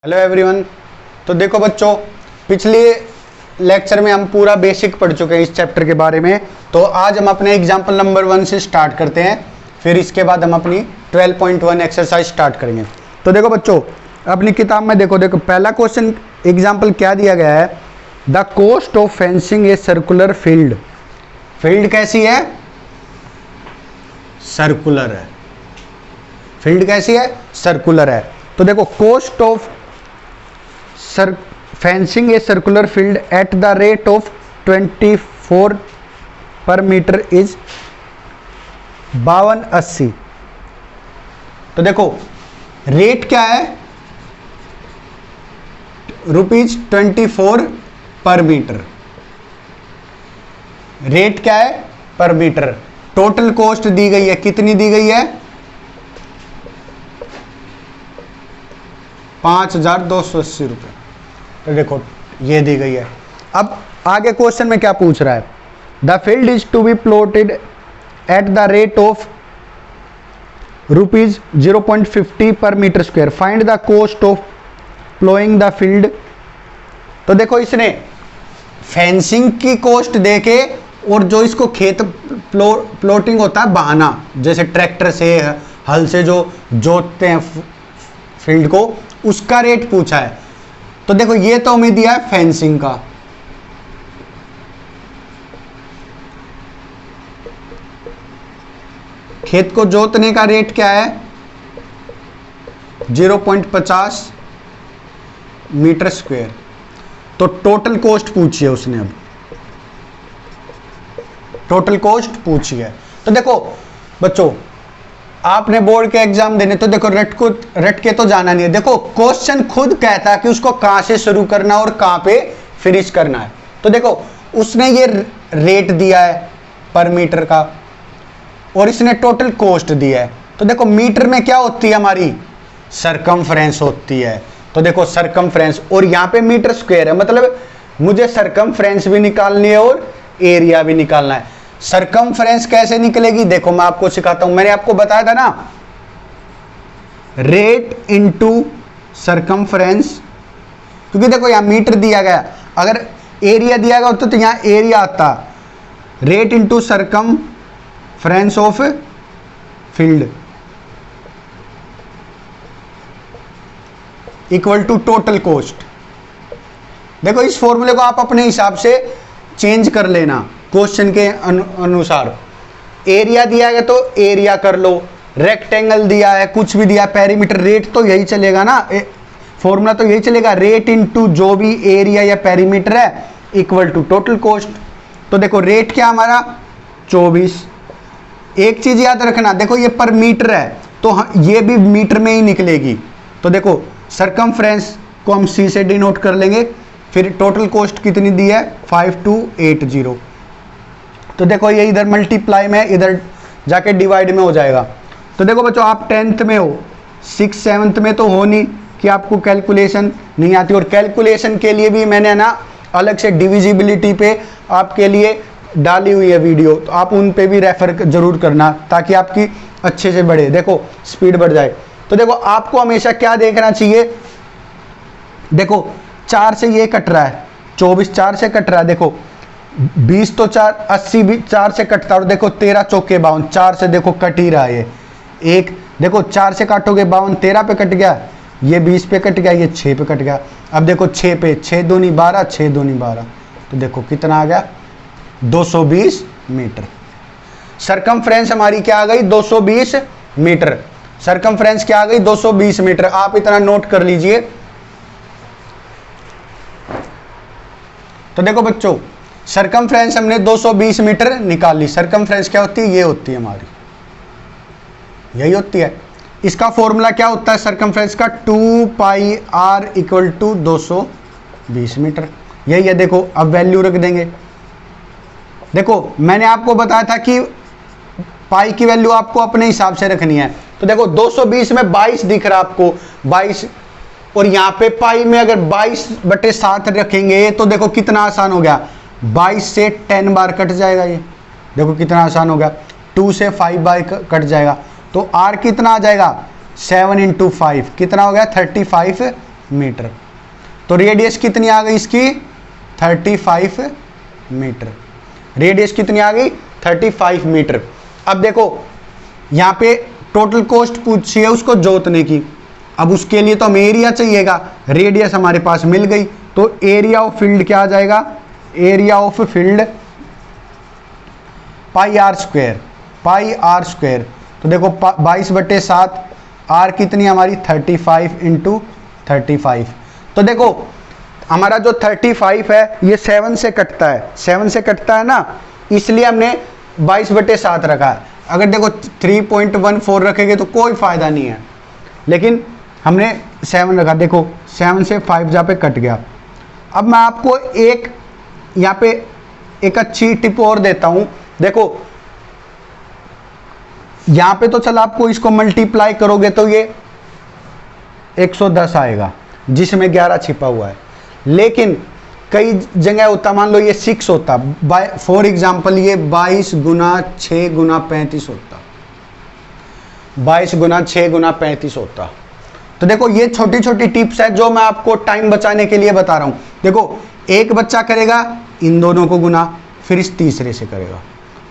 Hello everyone. तो देखो बच्चों, पिछले लेक्चर में हम पूरा बेसिक पढ़ चुके हैं इस चैप्टर के बारे में। तो आज हम अपने एग्जाम्पल नंबर 1 से स्टार्ट करते हैं, फिर इसके बाद हम अपनी 12.1 एक्सरसाइज स्टार्ट करेंगे। तो देखो बच्चों, अपनी किताब में देखो पहला क्वेश्चन एग्जाम्पल क्या दिया गया है, the cost of fencing a circular field. Field कैसी है? सर्कुलर है। फील्ड कैसी है? सर्कुलर है। तो देखो cost of fencing a circular field at the rate of 24 per meter is 5280। तो देखो रेट क्या है? ₹24 पर मीटर। रेट क्या है? पर मीटर। टोटल कॉस्ट दी गई है, कितनी दी गई है? 5280 रुपये। तो देखो ये दी गई है। अब आगे क्वेश्चन में क्या पूछ रहा है, the field is to be plotted at the rate of ₹0.50 per metre square, find the cost of ploughing the field. तो देखो इसने फेंसिंग की कॉस्ट देके और जो इसको खेत प्लॉटिंग होता है बहाना, जैसे ट्रैक्टर से हल से जो जोतते हैं फील्ड को, उसका रेट पूछा है। तो देखो ये तो हमें दिया है फेंसिंग का, खेत को जोतने का रेट क्या है? 0.50 मीटर स्क्वायर। तो टोटल कॉस्ट पूछी है उसने। अब टोटल कॉस्ट पूछी है। तो देखो बच्चों, आपने बोर्ड के एग्जाम देने, तो देखो रट के तो जाना नहीं है। देखो क्वेश्चन खुद कहता है कि उसको कहां से शुरू करना और कहां पे फिनिश करना है। तो देखो उसने ये रेट दिया है पर मीटर का और इसने टोटल कॉस्ट दिया है। तो देखो मीटर में क्या होती है हमारी? सरकमफ्रेंस होती है। तो देखो सरकमफ्रेंस, और यहाँ पे मीटर स्क्वायर है, मतलब मुझे सरकमफ्रेंस भी निकालनी है और एरिया भी निकालना है। सरकमफ्रेंस कैसे निकलेगी? देखो मैं आपको सिखाता हूं। मैंने आपको बताया था ना, रेट इनटू सरकमफ्रेंस, क्योंकि देखो यहां मीटर दिया गया, अगर एरिया दिया गया होता तो यहां एरिया आता, rate into circumference of field equal to total cost. देखो इस फॉर्मूले को आप अपने हिसाब से चेंज कर लेना क्वेश्चन के अनुसार। एरिया दिया है तो एरिया कर लो, रेक्टेंगल दिया है, कुछ भी दिया, पेरीमीटर, रेट तो यही चलेगा ना, फॉर्मूला तो यही चलेगा, रेट इनटू जो भी एरिया या पेरीमीटर है इक्वल टू टोटल कॉस्ट। तो देखो रेट क्या हमारा? 24। एक चीज याद रखना, देखो ये पर मीटर है तो ये भी मीटर में ही निकलेगी। तो देखो सरकमफ्रेंस को हम सी से डिनोट कर लेंगे, फिर टोटल कॉस्ट कितनी दी है? 5280। तो देखो ये इधर मल्टीप्लाई में, इधर जाके डिवाइड में हो जाएगा। तो देखो बच्चों, आप 10th में हो, 6th 7th में तो हो नहीं कि आपको कैलकुलेशन नहीं आती। और कैलकुलेशन के लिए भी मैंने ना अलग से डिविजिबिलिटी पे आपके लिए डाली हुई है वीडियो, तो आप उन पे भी रेफर जरूर करना ताकि आपकी अच्छे से बढ़े, देखो स्पीड बढ़ जाए। तो देखो आपको हमेशा क्या देखना चाहिए, देखो 4 से ये कट रहा है, 24 4 से कट रहा है, देखो 20 तो 4, 80 भी 4 से कटता है, और देखो 13 चौके 52, 4 से देखो कट ही रहा है ये एक। देखो 4 से काटोगे 52, 13 पे कट गया, ये 20 पे कट गया, ये 6 पे कट गया। अब देखो 6 पे, 6 दूनी 12, 6 दूनी 12, तो देखो कितना आ गया? 220 मीटर। सरकमफ्रेंस हमारी क्या आ गई? 220 मीटर। सरकमफ्रेंस क्या आ गई? 220 मीटर। आप इतना नोट कर लीजिए। तो देखो बच्चों, सरकमफ्रेंस हमने 220 मीटर निकाल ली। सरकमफ्रेंस क्या होती है? ये होती है हमारी, यही होती है। इसका फॉर्मूला क्या होता है सरकमफ्रेंस का? 2πr इक्वल टू 220 मीटर, यही है। देखो अब वैल्यू रख देंगे। देखो मैंने आपको बताया था कि पाई की वैल्यू आपको अपने हिसाब से रखनी है। तो देखो 220 में 22 दिख रहा है आपको, 22, और यहाँ पे पाई में अगर 22/7 रखेंगे तो देखो कितना आसान हो गया, 22 से 10 बार कट जाएगा। ये देखो कितना आसान हो गया, 2 से 5 बार कट जाएगा। तो R कितना आ जाएगा? 7 × 5 कितना हो गया? 35 मीटर। तो रेडियस कितनी आ गई इसकी 35 मीटर। रेडियस कितनी आ गई 35 मीटर। अब देखो यहाँ पे टोटल कॉस्ट पूछी है उसको जोतने की। अब उसके लिए तो हमें एरिया चाहिएगा, रेडियस हमारे पास मिल गई, तो एरिया ऑफ फील्ड क्या आ जाएगा, area of field pi r square, pi r square. तो देखो 22/7, आर कितनी हमारी 35 इंटू 35। तो देखो हमारा जो 35 है ये 7 से कटता है, 7 से कटता है ना, इसलिए हमने 22/7 रखा है। अगर देखो 3.14 रखेंगे तो कोई फायदा नहीं है, लेकिन हमने 7 रखा। देखो 7 से 5 जहाँ पे कट गया। अब मैं आपको एक यहाँ पे एक अच्छी टिप और देता हूँ। देखो यहाँ पे तो चल आपको इसको मल्टीप्लाई करोगे तो ये 110 आएगा जिसमें 11 छिपा हुआ है, लेकिन कई जगह होता, मान लो ये 6 होता, फॉर एग्जाम्पल ये 22 गुना 6 गुना 35 होता, 22 गुना 6 गुना 35 होता। तो देखो ये छोटी छोटी टिप्स है जो मैं आपको टाइम बचाने के लिए बता रहा हूं। देखो एक बच्चा करेगा इन दोनों को गुना, फिर इस तीसरे से करेगा,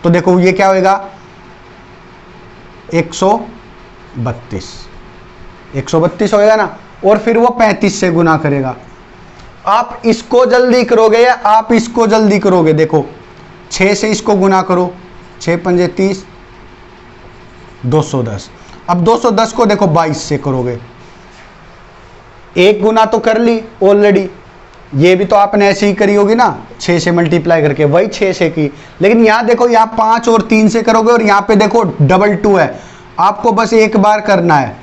तो देखो ये क्या होएगा 132 होएगा ना, और फिर वो 35 से गुना करेगा। आप इसको जल्दी करोगे या आप इसको जल्दी करोगे? देखो 6 से इसको गुना करो, 6 पंजे 30, 210। अब 210 को देखो 22 से करोगे, एक गुना तो कर ली ऑलरेडी, ये भी तो आपने ऐसे ही करी होगी ना, 6 से मल्टीप्लाई करके, वही 6 से की। लेकिन यहाँ देखो यहाँ 5 और 3 से करोगे, और यहाँ पे देखो 2 है, आपको बस एक बार करना है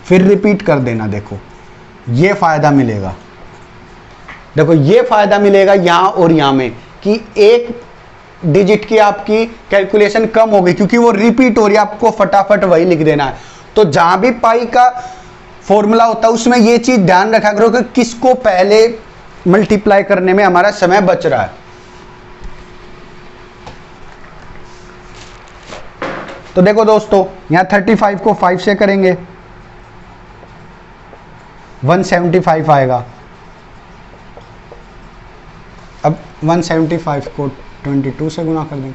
फिर रिपीट कर देना। देखो ये फायदा मिलेगा, देखो ये फायदा मिलेगा यहाँ और यहाँ में कि एक डिजिट की आपकी कैलकुलेशन कम हो गई, क्योंकि वो रिपीट हो रही है, आपको फटाफट वही लिख देना है। तो जहां भी पाई का फॉर्मूला होता है उसमें ये चीज ध्यान रखा करो कि किसको पहले मल्टीप्लाई करने में हमारा समय बच रहा है। तो देखो दोस्तों यहां 35 को 5 से करेंगे 175 आएगा। अब 175 को 22 से गुना कर देंगे,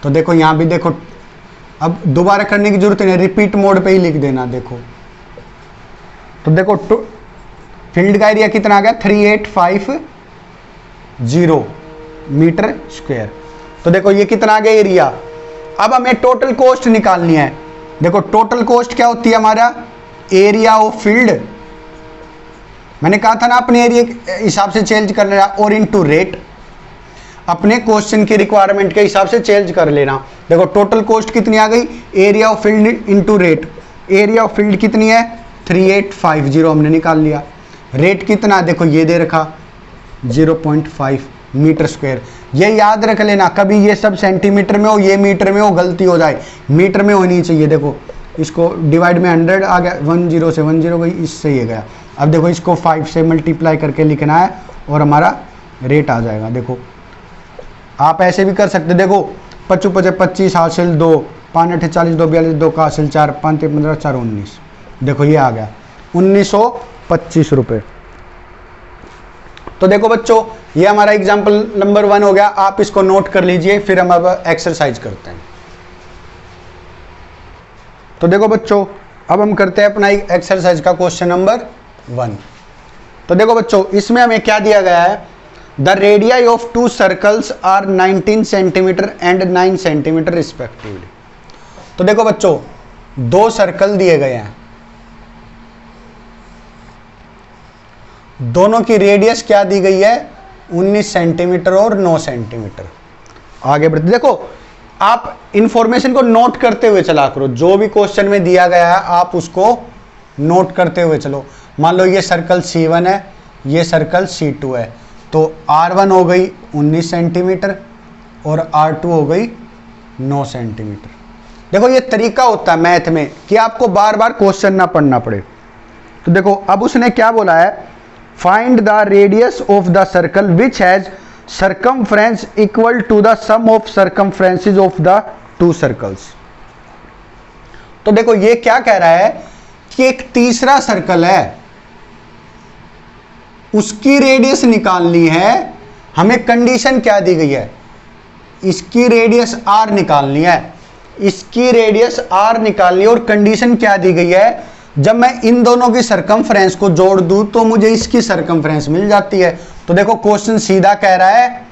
तो देखो यहां भी देखो, अब दोबारा करने की जरूरत नहीं, रिपीट मोड पे ही लिख देना। देखो तो देखो फील्ड का एरिया कितना आ गया 3850 मीटर स्क्वायर। तो देखो ये कितना आ गया एरिया। अब हमें टोटल कॉस्ट निकालनी है। देखो टोटल कॉस्ट क्या होती है हमारा, एरिया ऑफ फील्ड, मैंने कहा था ना अपने एरिया के हिसाब से चेंज कर लेना, और इनटू रेट, अपने क्वेश्चन की रिक्वायरमेंट के हिसाब से चेंज कर लेना। देखो टोटल कॉस्ट कितनी आ गई, area of field into rate. Area of field कितनी है 3850 हमने निकाल लिया। रेट कितना, देखो ये दे रखा 0.5 मीटर स्क्वायर। ये याद रख लेना, कभी ये सब सेंटीमीटर में हो ये मीटर में हो गलती हो जाए, मीटर में होनी चाहिए। देखो इसको डिवाइड में 100 आ गया, 10 से 10 गई, इससे ये गया। अब देखो इसको 5 से मल्टीप्लाई करके लिखना है और हमारा रेट आ जाएगा। देखो आप ऐसे भी कर सकते, देखो 55 55 25 हासिल 2, 5 8 40 2 42 2 का हासिल 4, 5 3 15 4 19। देखो ये आ गया 1925 रुपये। तो देखो बच्चों ये हमारा एग्जाम्पल नंबर 1 हो गया, आप इसको नोट कर लीजिए, फिर हम अब एक्सरसाइज करते हैं। तो देखो बच्चों अब हम करते हैं अपना एक्सरसाइज का क्वेश्चन नंबर 1। तो देखो बच्चों इसमें हमें क्या दिया गया है, the radii of 2 circles are 19 centimetre and 9 centimetre respectively. तो देखो बच्चों 2 सर्कल दिए गए हैं, दोनों की रेडियस क्या दी गई है 19 सेंटीमीटर और 9 सेंटीमीटर। आगे बढ़ते, देखो आप इंफॉर्मेशन को नोट करते हुए चला करो, जो भी क्वेश्चन में दिया गया है आप उसको नोट करते हुए चलो। मान लो ये सर्कल C1 है, ये सर्कल C2 है, तो R1 हो गई 19 सेंटीमीटर और R2 हो गई 9 सेंटीमीटर। देखो ये तरीका होता है मैथ में कि आपको बार बार क्वेश्चन ना पढ़ना पड़े। तो देखो अब उसने क्या बोला है, find the radius of the circle which has circumference equal to the sum of circumferences of the 2 circles। तो देखो ये क्या कह रहा है इसकी एक तीसरा सर्कल है, उसकी रेडियस निकालनी है। हमें कंडीशन क्या दी गई है, इसकी रेडियस r निकालनी है, इसकी रेडियस r निकालनी है। और कंडीशन क्या दी गई है, जब मैं इन दोनों की सरकमफ्रेंस को जोड़ दूं तो मुझे इसकी सरकमफ्रेंस मिल जाती है। तो देखो क्वेश्चन सीधा कह रहा है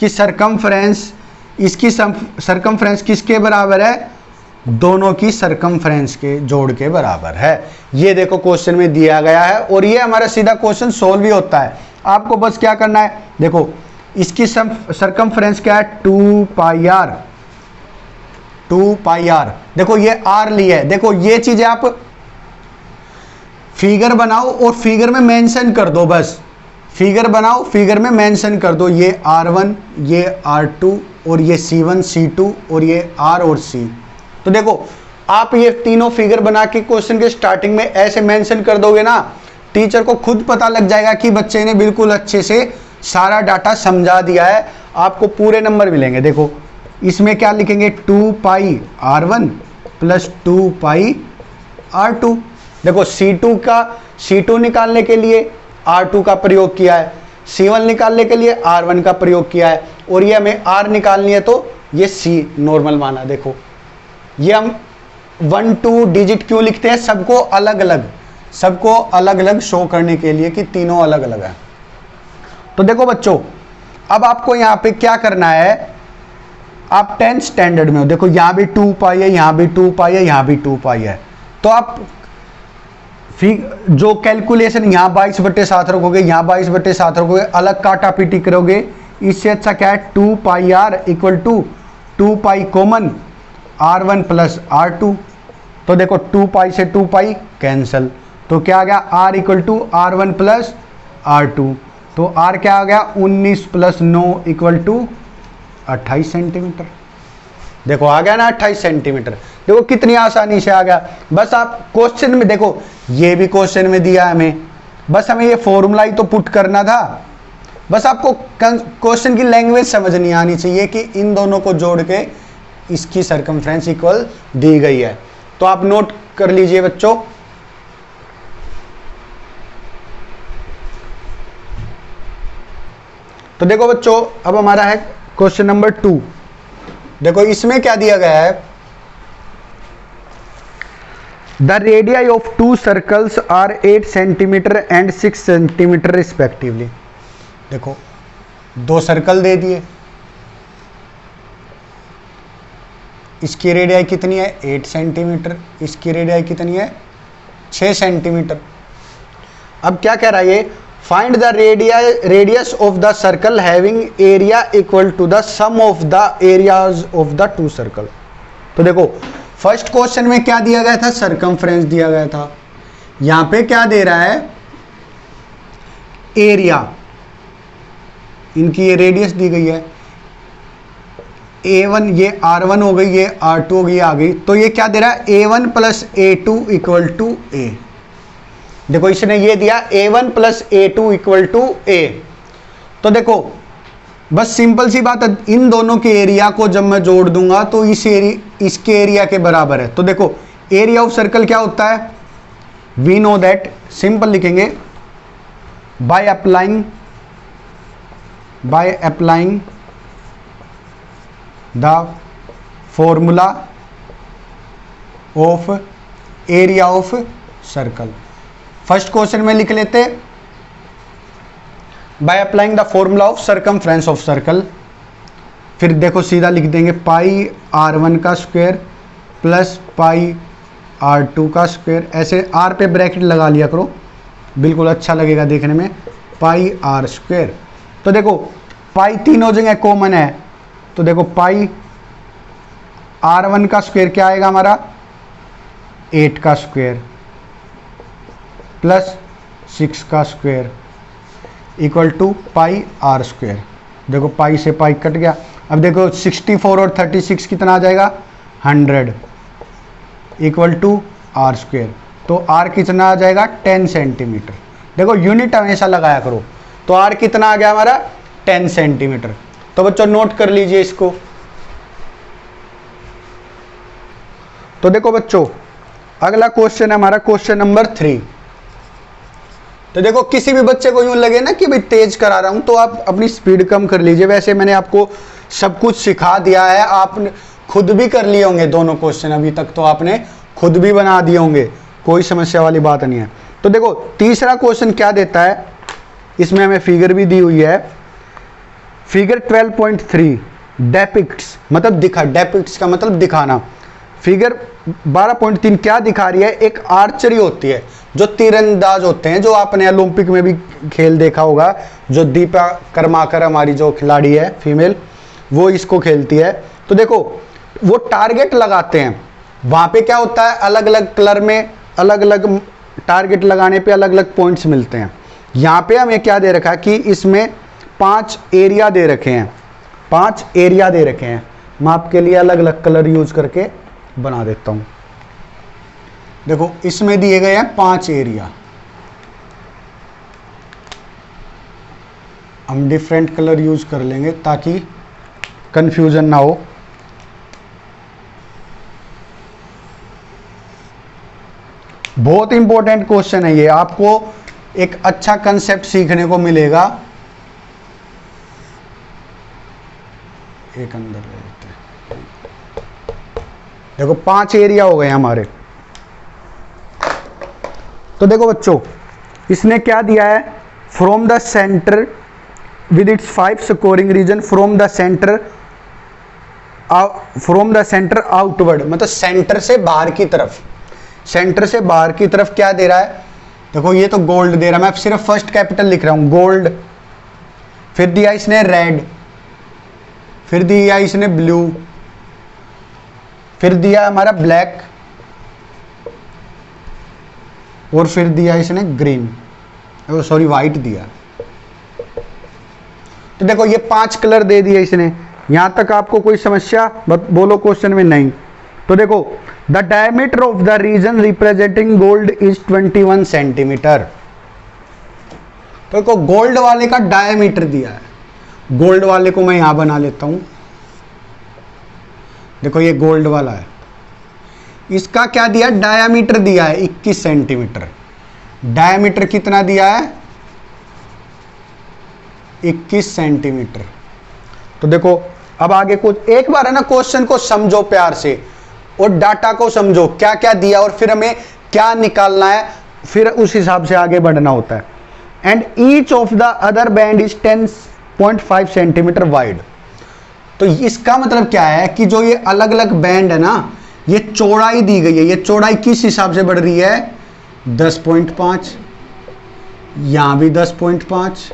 कि सरकमफ्रेंस, इसकी सरकमफ्रेंस किसके बराबर है, दोनों की सरकमफ्रेंस के जोड़ के बराबर है। ये देखो क्वेश्चन में दिया गया है और ये हमारा सीधा क्वेश्चन सोल्व भी होता है। आपको बस क्या करना है, देखो इसकी सरकमफ्रेंस क्या है, 2 पाई आर, 2 पाई आर। देखो ये r ली है। देखो ये चीजें आप फिगर बनाओ और फिगर में मेंशन कर दो, बस फिगर बनाओ, फिगर में मेंशन कर दो, ये r1, ये r2 और ये c1 c2 और ये r और c। तो देखो आप ये तीनों फिगर बना के क्वेश्चन के स्टार्टिंग में ऐसे मेंशन कर दोगे ना, टीचर को खुद पता लग जाएगा कि बच्चे ने बिल्कुल अच्छे से सारा डाटा समझा दिया है, आपको पूरे नंबर मिलेंगे। देखो इसमें क्या लिखेंगे, 2 पाई r1 प्लस 2 पाई r2। देखो C2 निकालने के लिए R2 का प्रयोग किया है, C1 निकालने के लिए R1 का प्रयोग किया है, और ये हमें R निकालनी है तो ये C नॉर्मल माना। देखो ये हम 1 2 डिजिट क्यों लिखते हैं, सबको अलग अलग शो करने के लिए कि तीनों अलग अलग है। तो देखो बच्चों, अब आपको यहाँ पे क्या करना है, आप 10th स्टैंडर्ड में हो। देखो यहाँ भी 2 पाई है, यहाँ भी 2 पाई है, यहाँ भी 2 पाई है। तो आप जो कैलकुलेशन यहाँ 22/7 रखोगे, यहाँ 22/7 रखोगे, अलग काटा पीटी करोगे, इससे अच्छा क्या है, 2 pi r equal to 2 pi common r1 plus r2। तो देखो 2 पाई से 2 पाई कैंसल, तो क्या आ गया, r equal to r1 plus r2। तो r क्या आ गया, 19 प्लस 9 इक्वल टू 28 सेंटीमीटर। देखो आ गया ना 28 सेंटीमीटर। देखो कितनी आसानी से आ गया। बस आप क्वेश्चन में देखो, ये भी क्वेश्चन में दिया है हमें, बस हमें ये फॉर्मूला ही तो पुट करना था। बस आपको क्वेश्चन की लैंग्वेज समझनी आनी चाहिए कि इन दोनों को जोड़ के इसकी सरकमफ्रेंस इक्वल दी गई है। तो आप नोट कर लीजिए बच्चों। तो देखो बच्चों, अब हमारा है क्वेश्चन नंबर 2। देखो इसमें क्या दिया गया है, the radii of 2 circles are 8 centimetre and 6 centimetre respectively. देखो 2 सर्कल दे दिए, इसकी रेडियाई कितनी है, 8 सेंटीमीटर, इसकी रेडियाई कितनी है, 6 सेंटीमीटर। अब क्या कह रहा है ये, find the radius of the circle having area equal to the sum of the areas of the 2 circle. तो देखो फर्स्ट क्वेश्चन में क्या दिया गया था, सरकमफ्रेंस दिया गया था। यहां पे क्या दे रहा है, एरिया, इनकी ये रेडियस दी गई है, A1 ये R1 हो गई, ये R2 हो गई, आ गई। तो ये क्या दे रहा है, A1 plus A2 equal to A। देखो इसने ये दिया A1 plus A2 equal to A। तो देखो बस सिंपल सी बात है, इन दोनों के एरिया को जब मैं जोड़ दूंगा तो इसके एरिया के बराबर है। तो देखो एरिया ऑफ सर्कल क्या होता है, वी नो दैट, सिंपल लिखेंगे, by applying the formula of area of circle. First question में लिख लेते, by applying the formula of circumference of circle. फिर देखो सीधा लिख देंगे पाई r1 का स्क्वायर प्लस पाई r2 का स्क्वायर। ऐसे r पे ब्रैकेट लगा लिया करो, बिल्कुल अच्छा लगेगा देखने में, पाई r स्क्वायर। तो देखो पाई तीनों जगह कॉमन है, तो देखो पाई r1 का स्क्वायर क्या आएगा हमारा, 8 का स्क्वायर प्लस 6 का square equal to pi r square. देखो पाई से पाई कट गया। अब देखो 64 और 36 कितना आ जाएगा, 100 इक्वल टू r स्क्वायर। तो r कितना आ जाएगा, 10 सेंटीमीटर। देखो यूनिट हमेशा लगाया करो। तो r कितना आ गया हमारा, 10 सेंटीमीटर। तो बच्चों नोट कर लीजिए इसको। तो देखो बच्चों, अगला क्वेश्चन है हमारा क्वेश्चन नंबर 3। तो देखो किसी भी बच्चे को यूं लगे ना कि भाई तेज करा रहा हूं, तो आप अपनी स्पीड कम कर लीजिए। वैसे मैंने आपको सब कुछ सिखा दिया है, आपने खुद भी कर लिए होंगे दोनों क्वेश्चन अभी तक, तो आपने खुद भी बना दिए होंगे, कोई समस्या वाली बात नहीं है। तो देखो तीसरा क्वेश्चन क्या देता है, इसमें हमें फिगर भी दी हुई है। फिगर 12.3 डेपिक्ट्स मतलब दिखा, डेपिक्ट्स का मतलब दिखाना। फिगर 12.3 क्या दिखा रही है, एक आर्चरी होती है, जो तीरंदाज होते हैं, जो आपने ओलंपिक में भी खेल देखा होगा, जो दीपा कर्माकर हमारी जो खिलाड़ी है फीमेल, वो इसको खेलती है। तो देखो वो टारगेट लगाते हैं, वहां पे क्या होता है, अलग अलग कलर में अलग अलग टारगेट लगाने पे अलग अलग पॉइंट्स मिलते हैं। यहाँ पे हमें क्या दे रखा है कि इसमें 5 एरिया दे रखे हैं, 5 एरिया दे रखे हैं। मैं आपके लिए अलग अलग कलर यूज करके बना देता हूं। देखो इसमें दिए गए हैं 5 एरिया, हम डिफरेंट कलर यूज कर लेंगे ताकि कंफ्यूजन ना हो। बहुत इंपॉर्टेंट क्वेश्चन है ये, आपको एक अच्छा कंसेप्ट सीखने को मिलेगा। एक अंदर ले लेते हैं। देखो 5 एरिया हो गए हमारे। तो देखो बच्चों, इसने क्या दिया है, from the centre with its 5 scoring region from the centre outward, मतलब सेंटर से बाहर की तरफ, सेंटर से बाहर की तरफ क्या दे रहा है। देखो ये तो गोल्ड दे रहा है, मैं सिर्फ फर्स्ट कैपिटल लिख रहा हूं, गोल्ड। फिर दिया इसने रेड, फिर दिया इसने ब्लू, फिर दिया हमारा ब्लैक, और फिर दिया इसने ग्रीन, सॉरी वाइट दिया। तो देखो ये 5 कलर दे दिए इसने। यहां तक आपको कोई समस्या बोलो क्वेश्चन में? नहीं। तो देखो the diameter of the region representing gold is 21 centimetre. तो देखो गोल्ड वाले का डायमीटर दिया है, गोल्ड वाले को मैं यहां बना लेता हूं। देखो ये गोल्ड वाला है, इसका क्या दिया, डायामीटर दिया है 21 सेंटीमीटर। डायामीटर कितना दिया है, 21 सेंटीमीटर। तो देखो अब आगे कुछ एक बार है ना, क्वेश्चन को समझो प्यार से और डाटा को समझो, क्या क्या दिया और फिर हमें क्या निकालना है, फिर उस हिसाब से आगे बढ़ना होता है। And each of the other band is 10.5 centimetre wide. तो इसका मतलब क्या है कि जो ये अलग अलग बैंड है ना, ये चौड़ाई दी गई है, ये चौड़ाई किस हिसाब से बढ़ रही है, 10.5, यहां भी 10.5,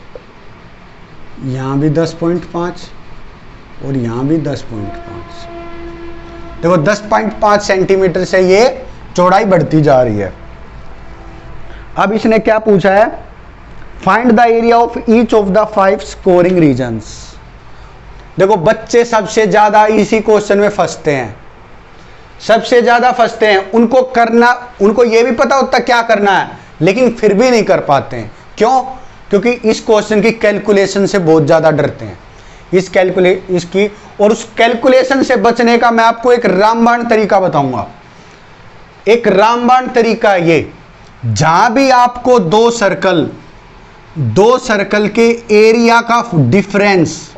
यहां भी 10.5 और यहां भी 10.5। देखो 10.5 सेंटीमीटर से ये चौड़ाई बढ़ती जा रही है। अब इसने क्या पूछा है, find the area of each of the 5 scoring regions. देखो बच्चे सबसे ज्यादा इसी क्वेश्चन में फंसते हैं, सबसे ज्यादा फंसते हैं। उनको करना, उनको ये भी पता होता क्या करना है, लेकिन फिर भी नहीं कर पाते हैं। क्यों? क्योंकि इस क्वेश्चन की कैलकुलेशन से बहुत ज्यादा डरते हैं, इसकी और उस कैलकुलेशन से बचने का मैं आपको एक रामबाण तरीका बताऊंगा। एक रामबाण तरीका है ये, जहां भी आपको दो सर्कल के एरिया का डिफरेंस,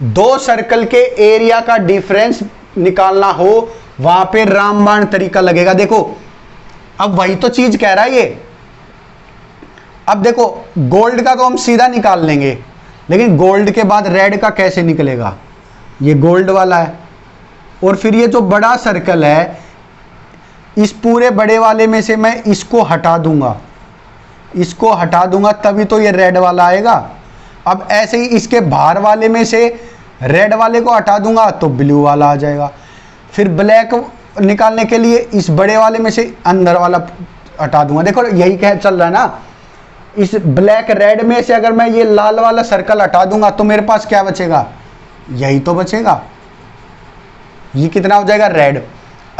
दो सर्कल के एरिया का डिफरेंस निकालना हो, वहां पे रामबाण तरीका लगेगा। देखो अब वही तो चीज कह रहा है ये। अब देखो गोल्ड का तो हम सीधा निकाल लेंगे, लेकिन गोल्ड के बाद रेड का कैसे निकलेगा, ये गोल्ड वाला है। और फिर ये जो बड़ा सर्कल है, इस पूरे बड़े वाले में से मैं इसको हटा दूंगा, इसको हटा दूंगा, तभी तो ये रेड वाला आएगा। अब ऐसे ही इसके बाहर वाले में से रेड वाले को हटा दूंगा तो ब्लू वाला आ जाएगा। फिर ब्लैक निकालने के लिए इस बड़े वाले में से अंदर वाला हटा दूंगा। देखो यही कह चल रहा है ना, इस ब्लैक रेड में से अगर मैं ये लाल वाला सर्कल हटा दूंगा तो मेरे पास क्या बचेगा, यही तो बचेगा। ये कितना हो जाएगा, रेड।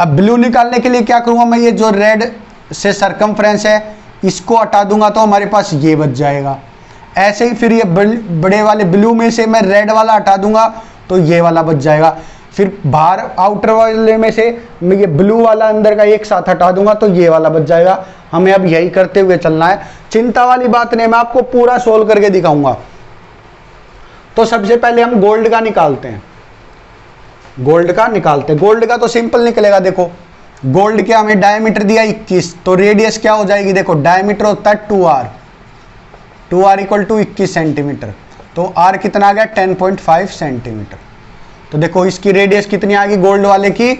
अब ब्लू निकालने के लिए क्या करूंगा, मैं ये जो रेड से सरकमफ्रेंस है इसको हटा दूंगा तो हमारे पास ये बच जाएगा। ऐसे ही फिर ये बड़े वाले ब्लू में से मैं रेड वाला हटा दूंगा तो ये वाला बच जाएगा। फिर बाहर आउटर वाले में से मैं ये ब्लू वाला अंदर का एक साथ हटा दूंगा तो ये वाला बच जाएगा। हमें अब यही करते हुए चलना है, चिंता वाली बात नहीं, मैं आपको पूरा सोल्व करके दिखाऊंगा। तो सबसे पहले हम गोल्ड का निकालते हैं, गोल्ड का तो सिंपल निकलेगा। देखो गोल्ड के हमें डायमीटर दिया 21, तो रेडियस क्या हो जाएगी, देखो डायमीटर होता है 2r इक्वल टू 21 सेंटीमीटर, तो r कितना आ गया 10.5 सेंटीमीटर। तो देखो इसकी रेडियस कितनी आ गई गोल्ड वाले की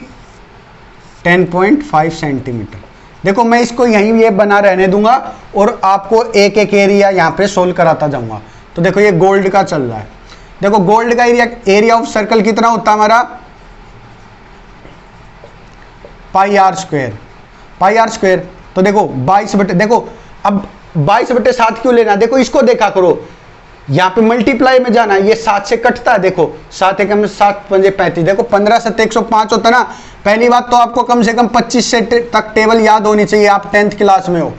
10.5 सेंटीमीटर। देखो मैं इसको यहीं ये बना रहने दूंगा और आपको एक एक एरिया यहाँ पे सोल्व कराता जाऊंगा। तो देखो ये गोल्ड का चल रहा है, देखो गोल्ड का एरिया ऑफ सर्कल कितना होता है हमारा पाई आर स्क्वायर। तो देखो 22 बटे, देखो अब 22/7 क्यों लेना, देखो इसको देखा करो, यहाँ पे मल्टीप्लाई में जाना है, ये 7 से कटता है, देखो 7 एकम 7 पंजे 35, देखो 15 7 105 होता ना। पहली बात तो आपको कम से कम 25 से तक टेबल याद होनी चाहिए। आप 10th क्लास में हो,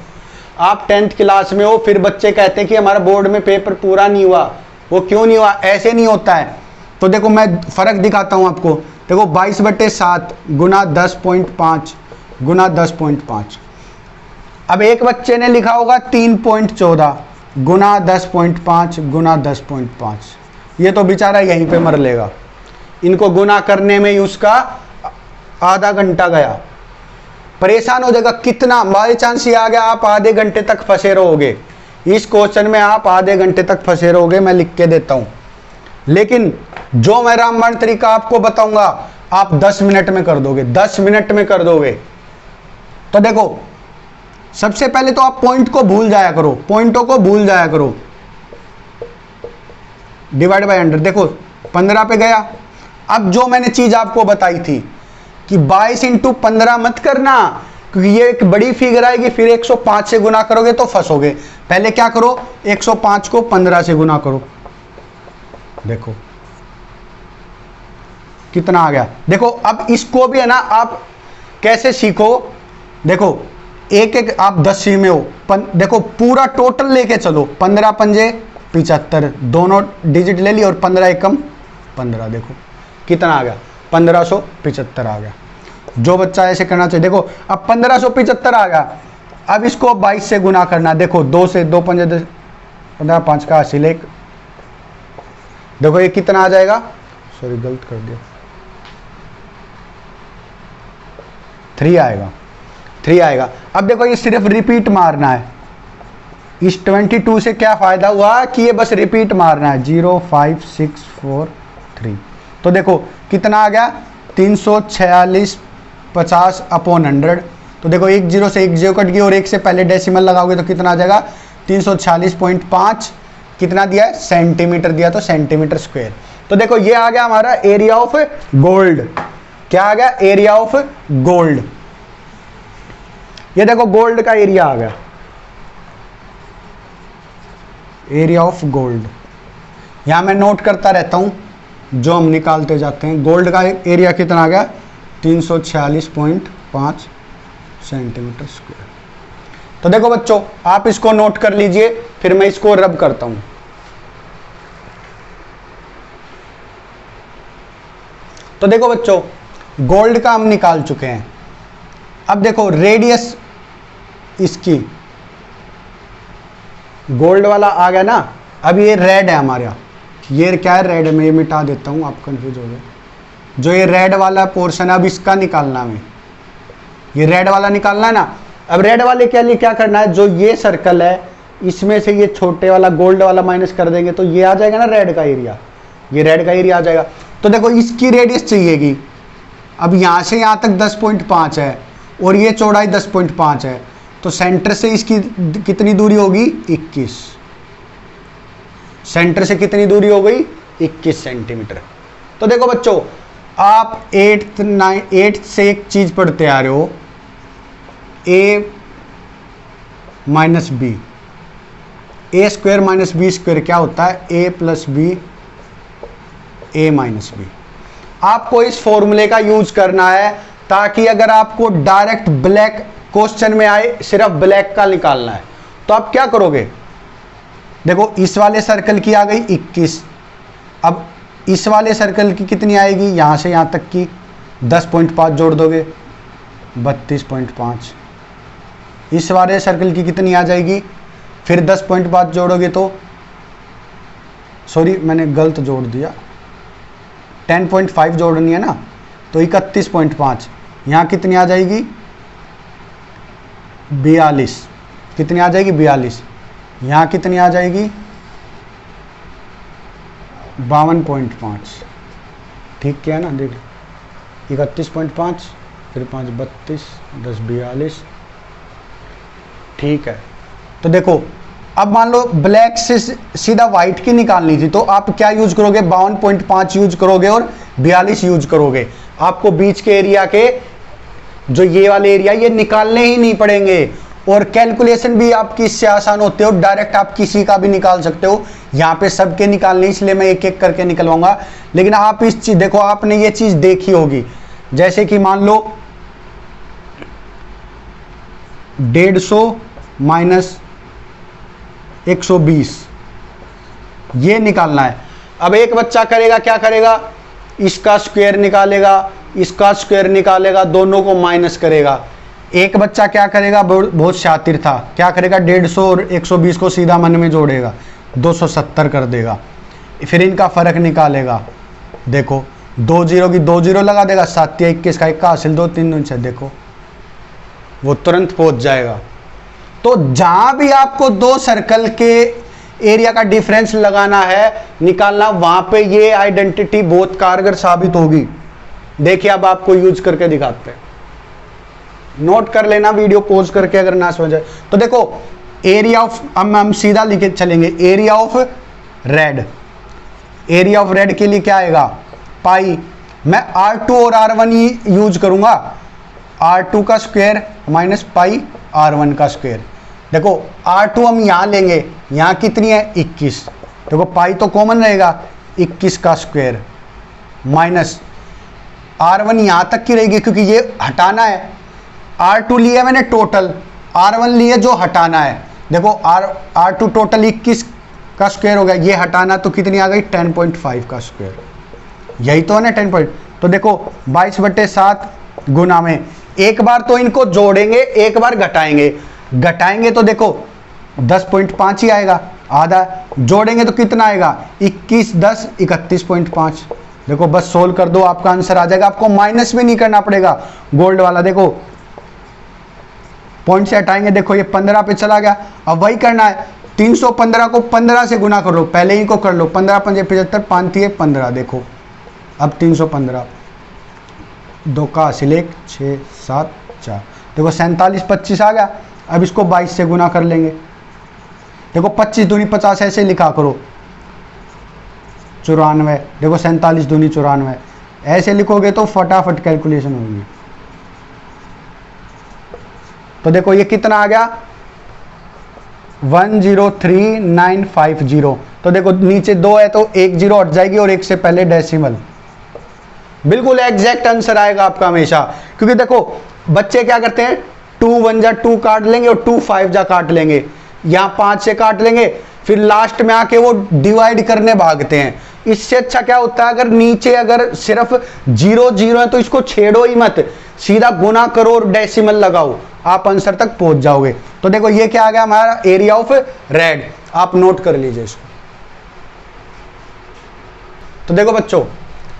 आप 10th क्लास में हो, फिर बच्चे कहते हैं कि हमारा बोर्ड में पेपर पूरा नहीं हुआ, वो क्यों नहीं हुआ, ऐसे नहीं होता है। तो देखो मैं फर्क दिखाता हूँ आपको, देखो 22/7 गुना 10.5 गुना 10.5। अब एक बच्चे ने लिखा होगा 3.14 गुना 10.5 गुना 10.5, ये तो बेचारा यहीं पे मर लेगा। इनको गुना करने में ही उसका आधा घंटा गया, परेशान हो जाएगा। कितना बाई चांस ये आ गया, आप आधे घंटे तक फंसे रहोगे इस क्वेश्चन में, आप आधे घंटे तक फंसे रहोगे, मैं लिख के देता हूं। लेकिन जो मैं रामबाण तरीका आपको बताऊंगा आप 10 मिनट में कर दोगे, 10 मिनट में कर दोगे। तो देखो सबसे पहले तो आप पॉइंट को भूल जाया करो, पॉइंटों को भूल जाया करो। डिवाइड बाय 100, देखो 15 पे गया। अब जो मैंने चीज आपको बताई थी कि 22 × 15 मत करना, क्योंकि ये एक बड़ी फिगर आएगी, फिर 105 से गुना करोगे तो फंसोगे। पहले क्या करो, 105 को 15 से गुना करो, देखो कितना आ गया। देखो अब इसको भी है ना, आप कैसे सीखो, देखो एक एक आप 10वीं में हो, देखो पूरा टोटल लेके चलो, 15 पंजे 75, दोनों डिजिट ले ली और 15 एकम 15, देखो कितना आ गया 1575 आ गया। जो बच्चा ऐसे करना चाहिए, देखो अब 1575 आ गया। अब इसको 22 से गुना करना, देखो 2 से 2 पंजे 10, 15 5 का हासिल 1, देखो ये कितना आ जाएगा, सॉरी गलत कर दिया, 3 आएगा, 3 आएगा। अब देखो ये सिर्फ रिपीट मारना है, इस 22 से क्या फायदा हुआ कि ये बस रिपीट मारना है, 0 5 6 4 3। तो देखो कितना आ गया 346 50/100। तो देखो एक 0 से एक 0 कट गई और एक से पहले डेसिमल लगाओगे तो कितना आ जाएगा 346.5, कितना दिया है सेंटीमीटर दिया, तो सेंटीमीटर स्क्वायर। तो देखो ये आ गया हमारा एरिया ऑफ गोल्ड, क्या आ गया एरिया ऑफ गोल्ड। ये देखो गोल्ड का एरिया आ गया, एरिया ऑफ गोल्ड। यहां मैं नोट करता रहता हूं जो हम निकालते जाते हैं। गोल्ड का एरिया कितना आ गया 346.5 सेंटीमीटर स्क्वायर। तो देखो बच्चों आप इसको नोट कर लीजिए, फिर मैं इसको रब करता हूं। तो देखो बच्चों गोल्ड का हम निकाल चुके हैं। अब देखो रेडियस इसकी गोल्ड वाला आ गया ना। अब ये रेड है हमारा, ये क्या है रेड है, मैं ये मिटा देता हूं, आप कंफ्यूज हो गए। जो ये रेड वाला पोर्शन है अब इसका निकालना है, ये रेड वाला निकालना है ना। अब रेड वाले के लिए क्या करना है, जो ये सर्कल है इसमें से ये छोटे वाला गोल्ड वाला माइनस कर देंगे तो ये आ जाएगा ना रेड का एरिया, ये रेड का एरिया आ जाएगा। तो देखो इसकी रेडियस चाहिएगी, अब यहां से यहां तक 10.5 है और ये चौड़ाई 10.5 है, तो सेंटर से इसकी कितनी दूरी होगी 21, सेंटर से कितनी दूरी हो गई 21 सेंटीमीटर। तो देखो बच्चों आप 8th से एक चीज पढ़ते आ रहे हो, a minus B, A square minus B square क्या होता है a plus B a minus B. आपको इस फॉर्मूले का यूज करना है ताकि अगर आपको डायरेक्ट ब्लैक क्वेश्चन में आए, सिर्फ ब्लैक का निकालना है, तो आप क्या करोगे, देखो इस वाले सर्कल की आ गई 21, अब इस वाले सर्कल की कितनी आएगी, यहाँ से यहाँ तक की 10.5 जोड़ दोगे 32.5। इस वाले सर्कल की कितनी आ जाएगी, फिर 10.5 जोड़ोगे तो, सॉरी मैंने गलत जोड़ दिया, 10.5 जोड़नी है ना, तो 31.5। यहाँ कितनी आ जाएगी 42, कितनी आ जाएगी 42। यहाँ कितनी आ जाएगी 52.5। ठीक किया ना, देख 31.5 फिर 5 32 10 42। ठीक है, तो देखो अब मान लो ब्लैक से सीधा व्हाइट की निकालनी थी, तो आप क्या यूज करोगे, 52.5 यूज करोगे और 42 यूज करोगे। आपको बीच के एरिया के जो ये वाले एरिया ये निकालने ही नहीं पड़ेंगे, और कैलकुलेशन भी आपकी इससे आसान होते हो, डायरेक्ट आप किसी का भी निकाल सकते हो। यहाँ पे सबके निकालने, इसलिए मैं एक एक करके निकलवाऊंगा। लेकिन आप इस चीज देखो, आपने ये चीज देखी होगी, जैसे कि मान लो 150 माइनस 120 ये निकालना है। अब एक बच्चा करेगा, क्या करेगा, इसका स्क्वायर निकालेगा, इसका स्क्वायर निकालेगा, दोनों को माइनस करेगा। एक बच्चा क्या करेगा, बहुत शातिर था, क्या करेगा, 150 और 120 को सीधा मन में जोड़ेगा, 270 कर देगा। फिर इनका फर्क निकालेगा, देखो 2 जीरो की 2 जीरो लगा देगा, 7 या 21 का 1 का हासिल 2 3 9 देखो वो तुरंत पहुंच जाएगा। तो जहां भी आपको दो सर्कल के एरिया का डिफरेंस लगाना है, निकालना, वहां पे ये आइडेंटिटी बहुत कारगर साबित होगी। देखिए अब आपको यूज करके दिखाते हैं, नोट कर लेना, वीडियो पॉज करके अगर ना समझ आए तो। देखो एरिया ऑफ, हम सीधा लिखे चलेंगे, area of red, area of red के लिए क्या आएगा, पाई। मैं R2 और R1 ही यूज करूंगा, R2 का स्क्वायर माइनस पाई R1 का स्क्वायर। देखो R2 हम यहां लेंगे, यहां कितनी है 21, देखो पाई तो कॉमन रहेगा, 21 का स्क्वायर माइनस R1 यहां तक की रहेगी क्योंकि ये हटाना है। R2 लिया मैंने टोटल, R1 लिए जो हटाना है। देखो R2 टोटल 21 का स्क्वायर हो गया, ये हटाना तो कितनी आ गई 10.5 का स्क्वायर, यही तो है ना 10 तो देखो 22/7 गुना में, एक बार तो इनको जोड़ेंगे, एक बार घटाएंगे, घटाएंगे तो देखो 10.5 ही आएगा, आधा जोड़ेंगे तो कितना आएगा 21 10 31.5। देखो बस सोल्व कर दो, आपका आंसर आ जाएगा, आपको माइनस भी नहीं करना पड़ेगा। गोल्ड वाला देखो पॉइंट से हटाएंगे, देखो ये 15 पे चला गया। अब वही करना है, 315 को 15 से गुना कर लो, पहले ही को कर लो, 15 5 75 5 है 15। देखो अब 315, 2 का हासिल 1 6 7 4, देखो 47 25 आ गया। अब इसको 22 से गुना कर लेंगे, देखो 25 दूनी 50 ऐसे लिखा करो, 94, देखो 47 दूनी 94, ऐसे लिखोगे तो फटाफट कैलकुलेशन होगी। तो देखो ये कितना आ गया 103950। तो देखो नीचे 2 है तो 1 जीरो हट जाएगी और 1 से पहले डेसिमल, बिल्कुल एग्जैक्ट आंसर आएगा आपका हमेशा। क्योंकि देखो बच्चे क्या करते हैं, 2 1 जा 2 काट लेंगे और 2 5 जा काट लेंगे, यहाँ 5 से काट लेंगे, फिर लास्ट में आके वो डिवाइड करने भागते हैं। इससे अच्छा क्या होता है, अगर नीचे अगर सिर्फ 0 0 है तो इसको छेड़ो ही मत, सीधा गुना करो और डेसिमल लगाओ, आप आंसर तक पहुंच जाओगे। तो देखो ये क्या आ गया हमारा एरिया ऑफ रेड, आप नोट कर लीजिए इसको। तो देखो बच्चों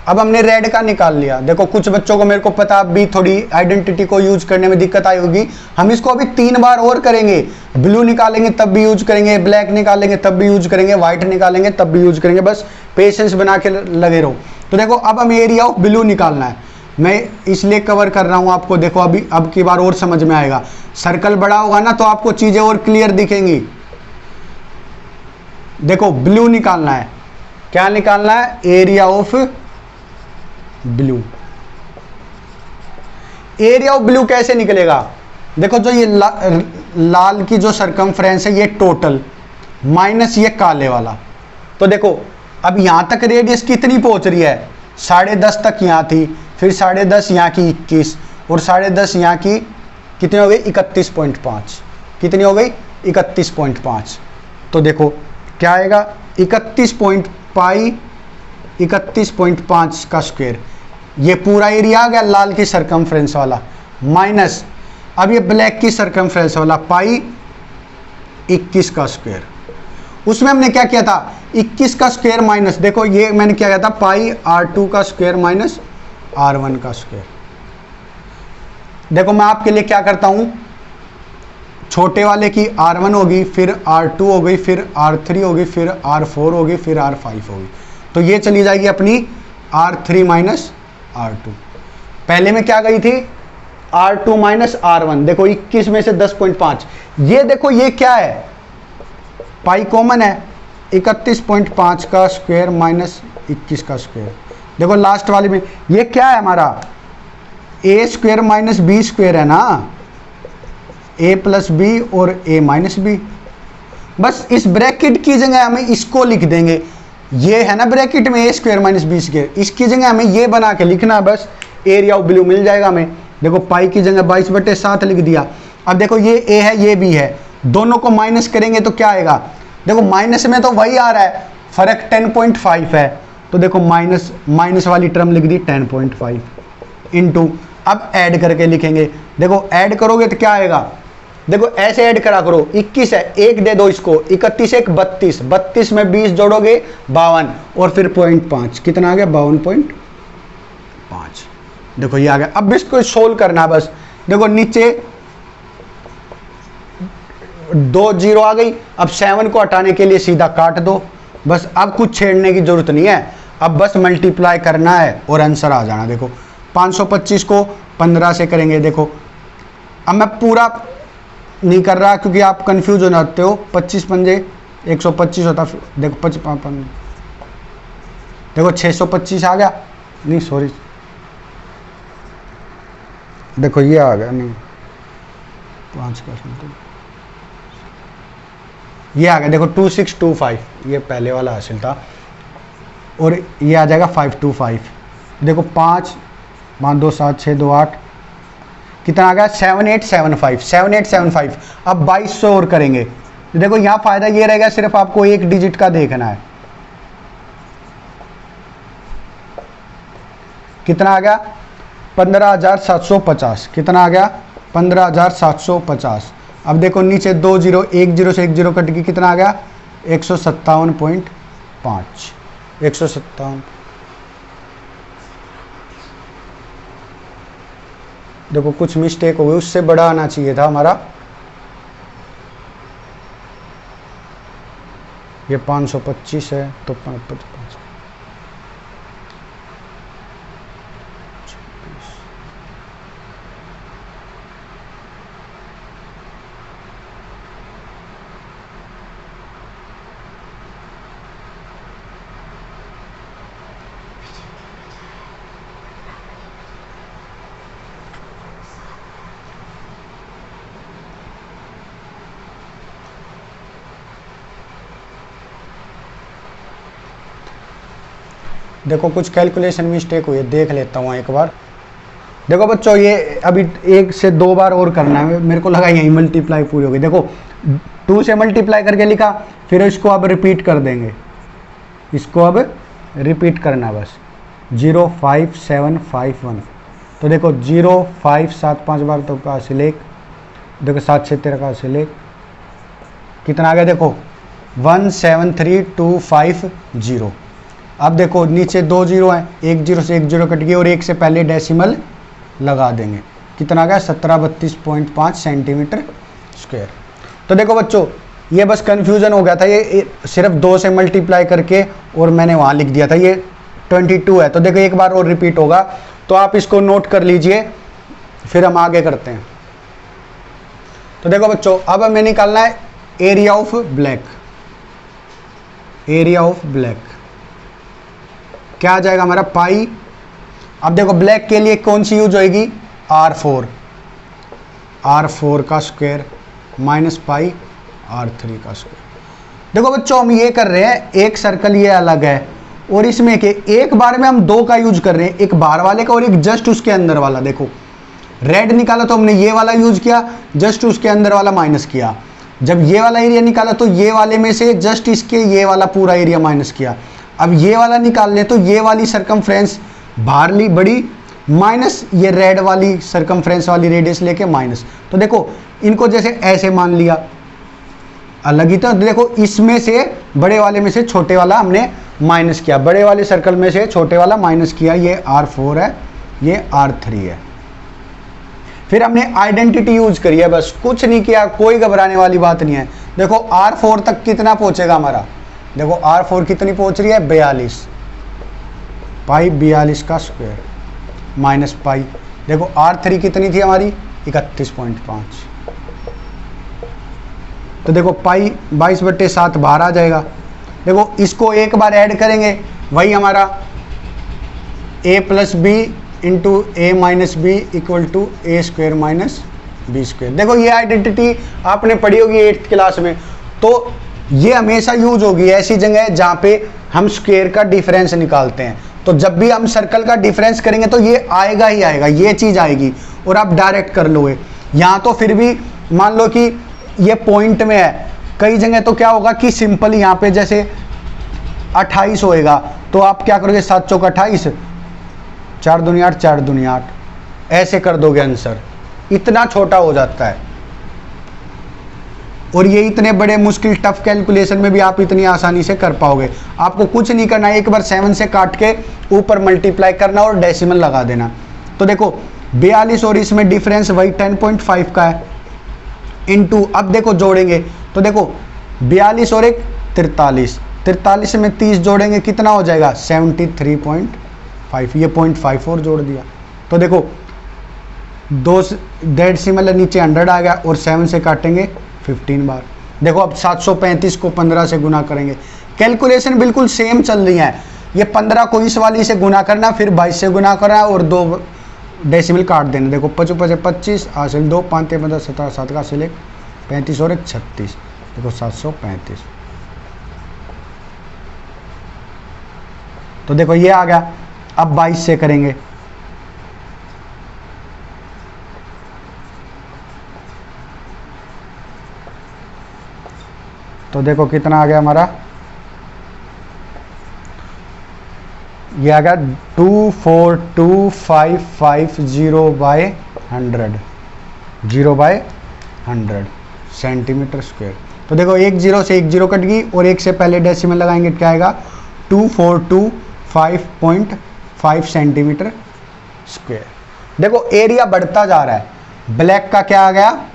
अब हमने रेड का निकाल लिया। देखो कुछ बच्चों को, मेरे को पता भी थोड़ी आइडेंटिटी को यूज करने में दिक्कत आई होगी, हम इसको अभी 3 बार और करेंगे। ब्लू निकालेंगे तब भी यूज करेंगे, ब्लैक निकालेंगे तब भी यूज करेंगे, व्हाइट निकालेंगे तब भी यूज करेंगे, बस पेशेंस बना के लगे रहो। तो देखो अब हम एरिया ऑफ ब्लू निकालना है, मैं इसलिए कवर कर रहा हूं आपको। देखो अभी अब की बार और समझ में आएगा, सर्कल बड़ा होगा ना तो आपको चीजें और क्लियर दिखेंगी। देखो ब्लू निकालना है, क्या निकालना है, area of blue. Area of blue कैसे निकलेगा, देखो जो ये लाल की जो सरकमफ्रेंस है ये टोटल माइनस ये काले वाला। तो देखो अब यहां तक रेडियस कितनी पहुंच रही है, 10.5 तक यहां थी, फिर 10.5 यहाँ की 21 और 10.5 यहाँ की कितनी हो गई 31.5, कितनी हो गई 31.5। तो देखो क्या आएगा 31 पाई 31.5 का स्क्वायर, ये पूरा एरिया आ गया लाल की सरकमफ्रेंस वाला, माइनस अब ये ब्लैक की सरकमफ्रेंस वाला पाई 21 का स्क्वायर। उसमें हमने क्या किया था, 21 का स्क्वायर माइनस, देखो ये मैंने क्या किया था, पाई R2 का स्क्वायर माइनस R1 का स्क्वायर। देखो मैं आपके लिए क्या करता हूं, छोटे वाले की R1 होगी, फिर R2 हो गई, फिर R3 होगी, फिर R4 होगी, फिर R5 होगी, तो ये चली जाएगी अपनी R3 माइनस R2। पहले में क्या गई थी, R2 माइनस R1। देखो 21 में से 10.5, ये देखो ये क्या है, पाई कॉमन है, 31.5 का स्क्वायर माइनस 21 का स्क्वायर। देखो लास्ट वाले में ये क्या है हमारा, ए स्क्वायर माइनस बी स्क्वायर है ना, ए प्लस बी और ए माइनस बी। बस इस ब्रैकेट की जगह हमें इसको लिख देंगे, ये है ना ब्रैकेट में ए स्क्वायर माइनस बी स्क्वायर, इसकी जगह हमें ये बना के लिखना है, बस एरिया ऑफ ब्लू मिल जाएगा हमें। देखो पाई की जगह 22/7 लिख दिया। अब देखो ये ए है ये बी है, दोनों को माइनस करेंगे तो क्या आएगा, देखो माइनस में तो वही आ रहा है, फर्क 10.5 है, तो देखो माइनस माइनस वाली टर्म लिख दी 10.5 इनटू, अब ऐड करके लिखेंगे। देखो ऐड करोगे तो क्या आएगा, देखो ऐसे ऐड करा करो, 21 है, एक दे दो इसको, 31 एक 32, 32 में 20 जोड़ोगे 52 और फिर 0.5, कितना आ गया 52.5। देखो ये आ गया। अब इसको सोल्व करना बस, देखो नीचे 2 0 आ गई, अब 7 को हटाने के लिए सीधा काट दो बस, अब कुछ छेड़ने की जरूरत नहीं है, अब बस मल्टीप्लाई करना है और आंसर आ जाना। देखो 525 को 15 से करेंगे, देखो अब मैं पूरा नहीं कर रहा क्योंकि आप कंफ्यूज हो जाते हो, 25 पंजे 125 होता, देखो 55, देखो 625 आ गया, नहीं सॉरी, देखो ये आ गया, नहीं 5 का ये आ गया, देखो 2625, ये पहले वाला हासिल था, और ये आ जाएगा 525। देखो 5 2 7 6 2 8, कितना आ गया 7875। अब 2200 और करेंगे, देखो यहाँ फायदा ये रहेगा, सिर्फ आपको एक डिजिट का देखना है, कितना आ गया 15,750, कितना आ गया 15,750। अब देखो नीचे 2 0, 1 0 से 1 0 कट गई, कितना आ गया 157.5, 157। देखो कुछ मिस्टेक हो गई, उससे बड़ा आना चाहिए था हमारा, ये 525 है तो 555। देखो कुछ कैलकुलेशन मिस्टेक हुई है, देख लेता हूँ एक बार। देखो बच्चों ये अभी 1 से 2 बार और करना है, मेरे को लगा यही मल्टीप्लाई पूरी हो गई। देखो 2 से मल्टीप्लाई करके लिखा, फिर इसको अब रिपीट कर देंगे, इसको अब रिपीट करना बस, 05751। तो देखो 0 5 7 5 बार तो का हासिल 1, देखो 7 6 13 का हासिल 1, कितना आ गया देखो 173250। अब देखो नीचे 2 0 हैं, 1 0 से 1 0 कट गई और 1 से पहले डेसिमल लगा देंगे, कितना आ गया 1732.5 सेंटीमीटर स्क्वायर। तो देखो बच्चों ये बस कंफ्यूजन हो गया था, ये सिर्फ 2 से मल्टीप्लाई करके और मैंने वहाँ लिख दिया था, ये 22 है। तो देखो एक बार और रिपीट होगा, तो आप इसको नोट कर लीजिए, फिर हम आगे करते हैं। तो देखो बच्चों अब हमें निकालना है area of black. Area of black क्या आ जाएगा हमारा पाई। अब देखो ब्लैक के लिए कौन सी यूज होएगी, R4, R4 का स्क्वायर माइनस पाई R3 का स्क्वायर। देखो बच्चों हम ये कर रहे हैं, एक सर्कल ये अलग है और इसमें के एक बार में हम 2 का यूज कर रहे हैं, एक बाहर वाले का और एक जस्ट उसके अंदर वाला। देखो रेड निकाला तो हमने ये वाला यूज किया, जस्ट उसके अंदर वाला माइनस किया। जब ये वाला एरिया निकाला तो ये वाले में से जस्ट इसके ये वाला पूरा एरिया माइनस किया। अब ये वाला निकाल ले तो ये वाली सरकमफ्रेंस बाहर ली बड़ी, माइनस ये रेड वाली सरकमफ्रेंस वाली रेडियस लेके माइनस। तो देखो इनको जैसे ऐसे मान लिया अलग ही, तो देखो इसमें से बड़े वाले में से छोटे वाला हमने माइनस किया, बड़े वाले सर्कल में से छोटे वाला माइनस किया, ये R4 है, ये R3 है। फिर हमने आइडेंटिटी यूज करी है, बस कुछ नहीं किया, कोई घबराने वाली बात नहीं है। देखो R4 तक कितना पहुंचेगा हमारा, देखो R4 कितनी पहुंच रही है 42, पाई 42 का स्क्वायर माइनस पाई। देखो R3 कितनी थी हमारी 31.5, तो देखो पाई 22/7 बाहर आ जाएगा। देखो इसको एक बार ऐड करेंगे, वही हमारा a plus B into A minus B equal to A square minus B square. देखो ये आइडेंटिटी आपने पढ़ी होगी 8th क्लास में, तो ये हमेशा यूज होगी ऐसी जगह जहाँ पे हम स्क्वायर का डिफरेंस निकालते हैं। तो जब भी हम सर्कल का डिफरेंस करेंगे तो ये आएगा ही आएगा, ये चीज़ आएगी और आप डायरेक्ट कर लोगे। यहाँ तो फिर भी मान लो कि ये पॉइंट में है, कई जगह तो क्या होगा कि सिंपल यहाँ पे जैसे 28 होएगा, तो आप क्या करोगे 7 चौक 28, 4 दूनी 8, 4 दूनी 8, ऐसे कर दोगे आंसर, इतना छोटा हो जाता है। और ये इतने बड़े मुश्किल टफ कैलकुलेशन में भी आप इतनी आसानी से कर पाओगे। आपको कुछ नहीं करना है, एक बार 7 से काट के ऊपर मल्टीप्लाई करना और डेसिमल लगा देना। तो देखो 42 और इसमें डिफरेंस वही 10.5 का है, इनटू अब देखो जोड़ेंगे तो देखो 42 और एक 43, 43 में 30 जोड़ेंगे कितना हो जाएगा 73.5, ये 0.5 और जोड़ दिया। तो देखो 2 डेसिमल नीचे 100 आ गया और 7 से काटेंगे 15 बार। देखो अब 735 को 15 से गुना करेंगे, कैलकुलेशन बिल्कुल सेम चल रही है। ये 15 को इस वाली से गुना करना, फिर 22 से गुना करना और 2 डेसिमल काट देना। देखो 55 25 हासिल 2, 5 15 17 7 का हासिल 1, 35 और 1 36, देखो 735। तो देखो ये आ गया। अब 22 से करेंगे, तो देखो कितना आ गया हमारा, ये आ गया 242,550/100, 0/100 सेंटीमीटर स्क्वायर। तो देखो एक जीरो से एक जीरो कट गई और एक से पहले डेसिमल लगाएंगे, क्या आएगा 2425.5 सेंटीमीटर स्क्वायर। देखो एरिया बढ़ता जा रहा है, ब्लैक का क्या आ गया,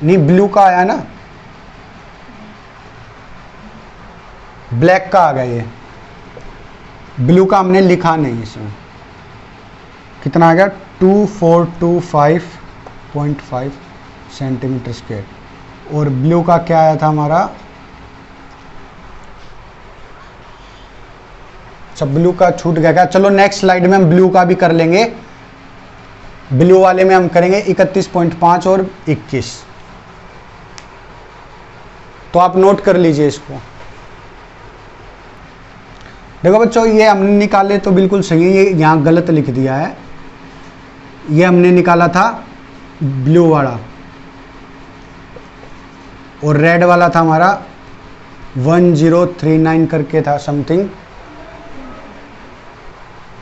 नहीं ब्लू का आया ना, ब्लैक का आ गया, ये ब्लू का हमने लिखा नहीं इसमें। कितना आ गया 2425.5 सेंटीमीटर स्क्वायर। और ब्लू का क्या आया था हमारा, सब ब्लू का छूट गया क्या। चलो नेक्स्ट स्लाइड में हम ब्लू का भी कर लेंगे। ब्लू वाले में हम करेंगे 31.5 और 21। तो आप नोट कर लीजिए इसको। देखो बच्चों ये हमने निकाले तो बिल्कुल सही है, ये यहाँ गलत लिख दिया है। ये हमने निकाला था ब्लू वाला और रेड वाला था हमारा 1039 करके था समथिंग,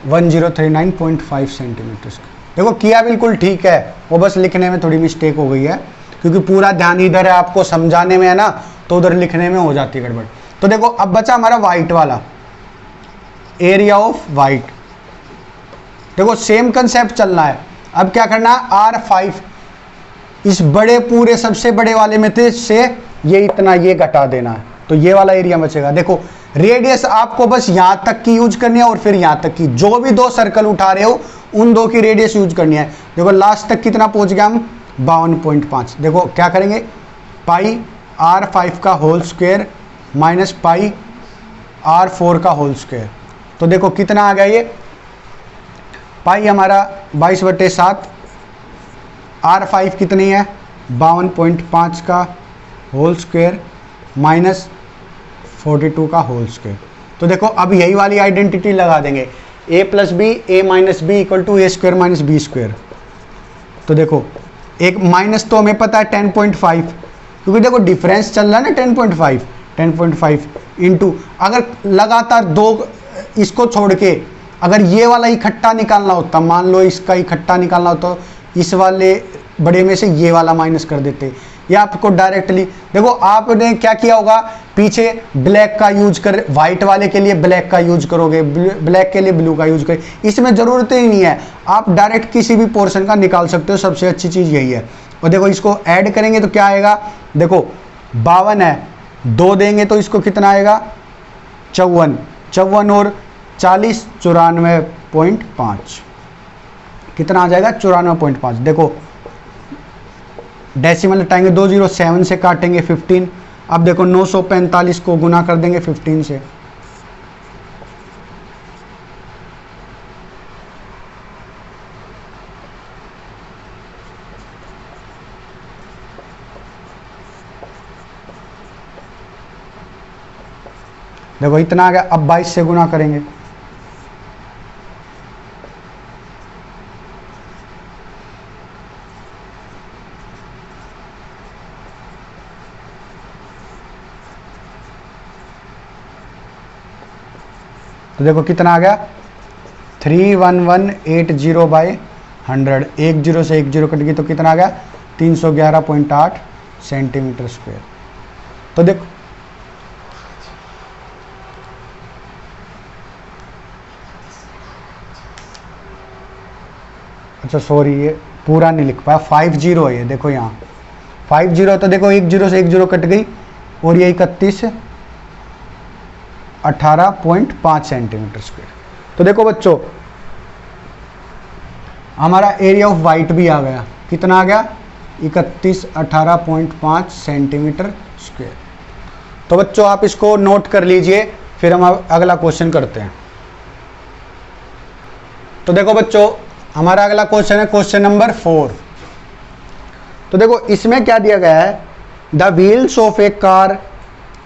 1039.5 सेंटीमीटर। देखो किया बिल्कुल ठीक है, वो बस लिखने में थोड़ी मिस्टेक हो गई है क्योंकि पूरा ध्यान इधर है, आपको समझाने में है ना, तो उधर लिखने में हो जाती है गड़बड़। तो देखो अब बचा हमारा वाइट वाला, एरिया ऑफ वाइट। देखो सेम कंसेप्ट चलना है। अब क्या करना है, R5 इस बड़े पूरे सबसे बड़े वाले में से ये इतना ये घटा देना है, तो ये वाला एरिया बचेगा। देखो रेडियस आपको बस यहां तक की यूज करनी है और फिर यहां तक की, जो भी 2 सर्कल उठा रहे हो उन 2 की रेडियस यूज करनी है। देखो लास्ट तक कितना पहुंच गया हम 52.5। देखो क्या करेंगे, पाई R5 का whole square minus pi R4 का होल स्क्वायर। तो देखो कितना आ गया, ये पाई हमारा 22/7, R5 कितनी है 52.5 का होल स्क्वायर माइनस 42 का होल स्क्वायर। तो देखो अब यही वाली आइडेंटिटी लगा देंगे, a plus B A minus B equal to A square minus B square. तो देखो एक माइनस तो हमें पता है 10.5, क्योंकि देखो डिफरेंस चल रहा है ना 10.5, 10.5 इंटू, अगर लगातार दो इसको छोड़ के अगर ये वाला इकट्ठा निकालना होता, मान लो इसका इकट्ठा निकालना होता, इस वाले बड़े में से ये वाला माइनस कर देते, या आपको डायरेक्टली देखो आपने क्या किया होगा, पीछे ब्लैक का यूज कर, व्हाइट वाले के लिए ब्लैक का यूज करोगे, ब्लैक के लिए ब्लू का यूज करोगे, इसमें जरूरत ही नहीं है, आप डायरेक्ट किसी भी पोर्शन का निकाल सकते हो, सबसे अच्छी चीज यही है। और देखो इसको ऐड करेंगे तो क्या आएगा, देखो 52 है, 2 देंगे तो इसको कितना आएगा 54, 54 और 40 94.5, कितना आ जाएगा 94.5। देखो डेसिमल हटाएंगे 207 से काटेंगे 15, अब देखो 945 को गुना कर देंगे 15 से, देखो इतना आ गया। अब 22 से गुना करेंगे, तो देखो कितना आ गया 31180/100, एक जीरो से एक जीरो कट गई तो कितना आ गया 311.8 सेंटीमीटर स्क्वायर। तो देखो अच्छा सॉरी ये पूरा नहीं लिख पाया, 50 है ये, देखो यहाँ 50, तो देखो एक जीरो से एक जीरो कट गई और ये 18.5 सेंटीमीटर स्क्वायर। तो देखो बच्चों हमारा एरिया ऑफ वाइट भी आ गया, कितना आ गया 18.5 सेंटीमीटर स्क्वायर। तो बच्चों आप इसको नोट कर लीजिए, फिर हम अगला क्वेश्चन करते हैं। तो देखो बच्चों हमारा अगला क्वेश्चन है क्वेश्चन नंबर 4। तो देखो इसमें क्या दिया गया है, the wheels of a car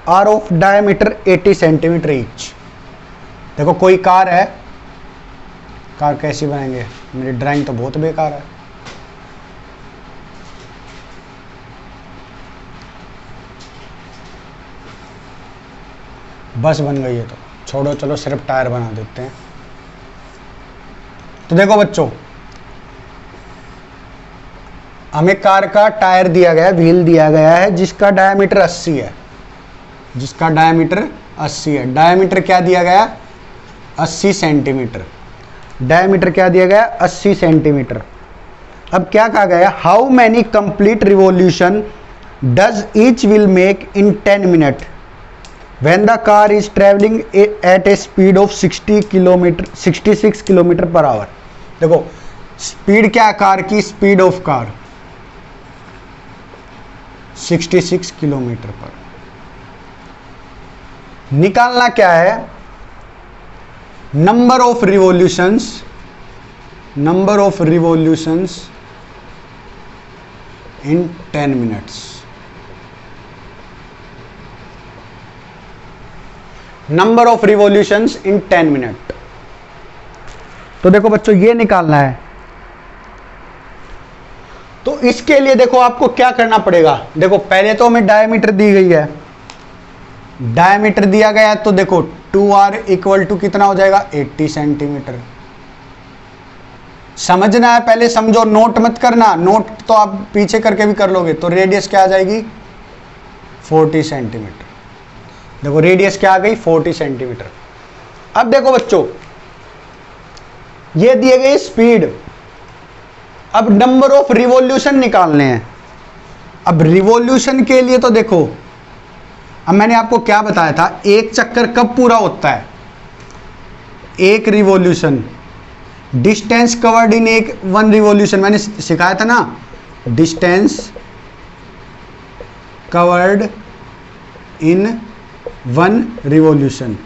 are of diameter 80 centimetre each. देखो कोई कार है, कार कैसी बनाएंगे, मेरी ड्राइंग तो बहुत बेकार है। बस बन गई है तो छोड़ो, चलो सिर्फ टायर बना देते हैं। तो देखो बच्चों हमें कार का टायर दिया गया है, व्हील दिया गया है जिसका डायमीटर 80 है, जिसका डायमीटर 80 है। डायमीटर क्या दिया गया 80 सेंटीमीटर, डायमीटर क्या दिया गया 80 सेंटीमीटर। अब क्या कहा गया, how many complete revolution does each wheel make in 10 minute when the car is travelling at A speed of 66 kilometre per hour. देखो स्पीड क्या है कार की, स्पीड ऑफ कार 66 किलोमीटर पर। निकालना क्या है, number of revolutions, number of revolutions in 10 minutes, number of revolutions in 10 minute. तो देखो बच्चों ये निकालना है। तो इसके लिए देखो आपको क्या करना पड़ेगा, देखो पहले तो हमें डायमीटर दी गई है, डायमीटर दिया गया है, तो देखो 2r इक्वल टू कितना हो जाएगा 80 सेंटीमीटर। समझना है, पहले समझो, नोट मत करना, नोट तो आप पीछे करके भी कर लोगे। तो रेडियस क्या आ जाएगी 40 सेंटीमीटर। देखो रेडियस क्या आ गई 40 सेंटीमीटर। अब देखो बच्चों ये दिए गए स्पीड, अब नंबर ऑफ रिवॉल्यूशन निकालने हैं। अब रिवॉल्यूशन के लिए तो देखो अब मैंने आपको क्या बताया था, एक चक्कर कब पूरा होता है, एक रिवॉल्यूशन, डिस्टेंस कवर्ड इन एक 1 रिवॉल्यूशन, मैंने सिखाया था ना, डिस्टेंस कवर्ड इन 1 रिवॉल्यूशन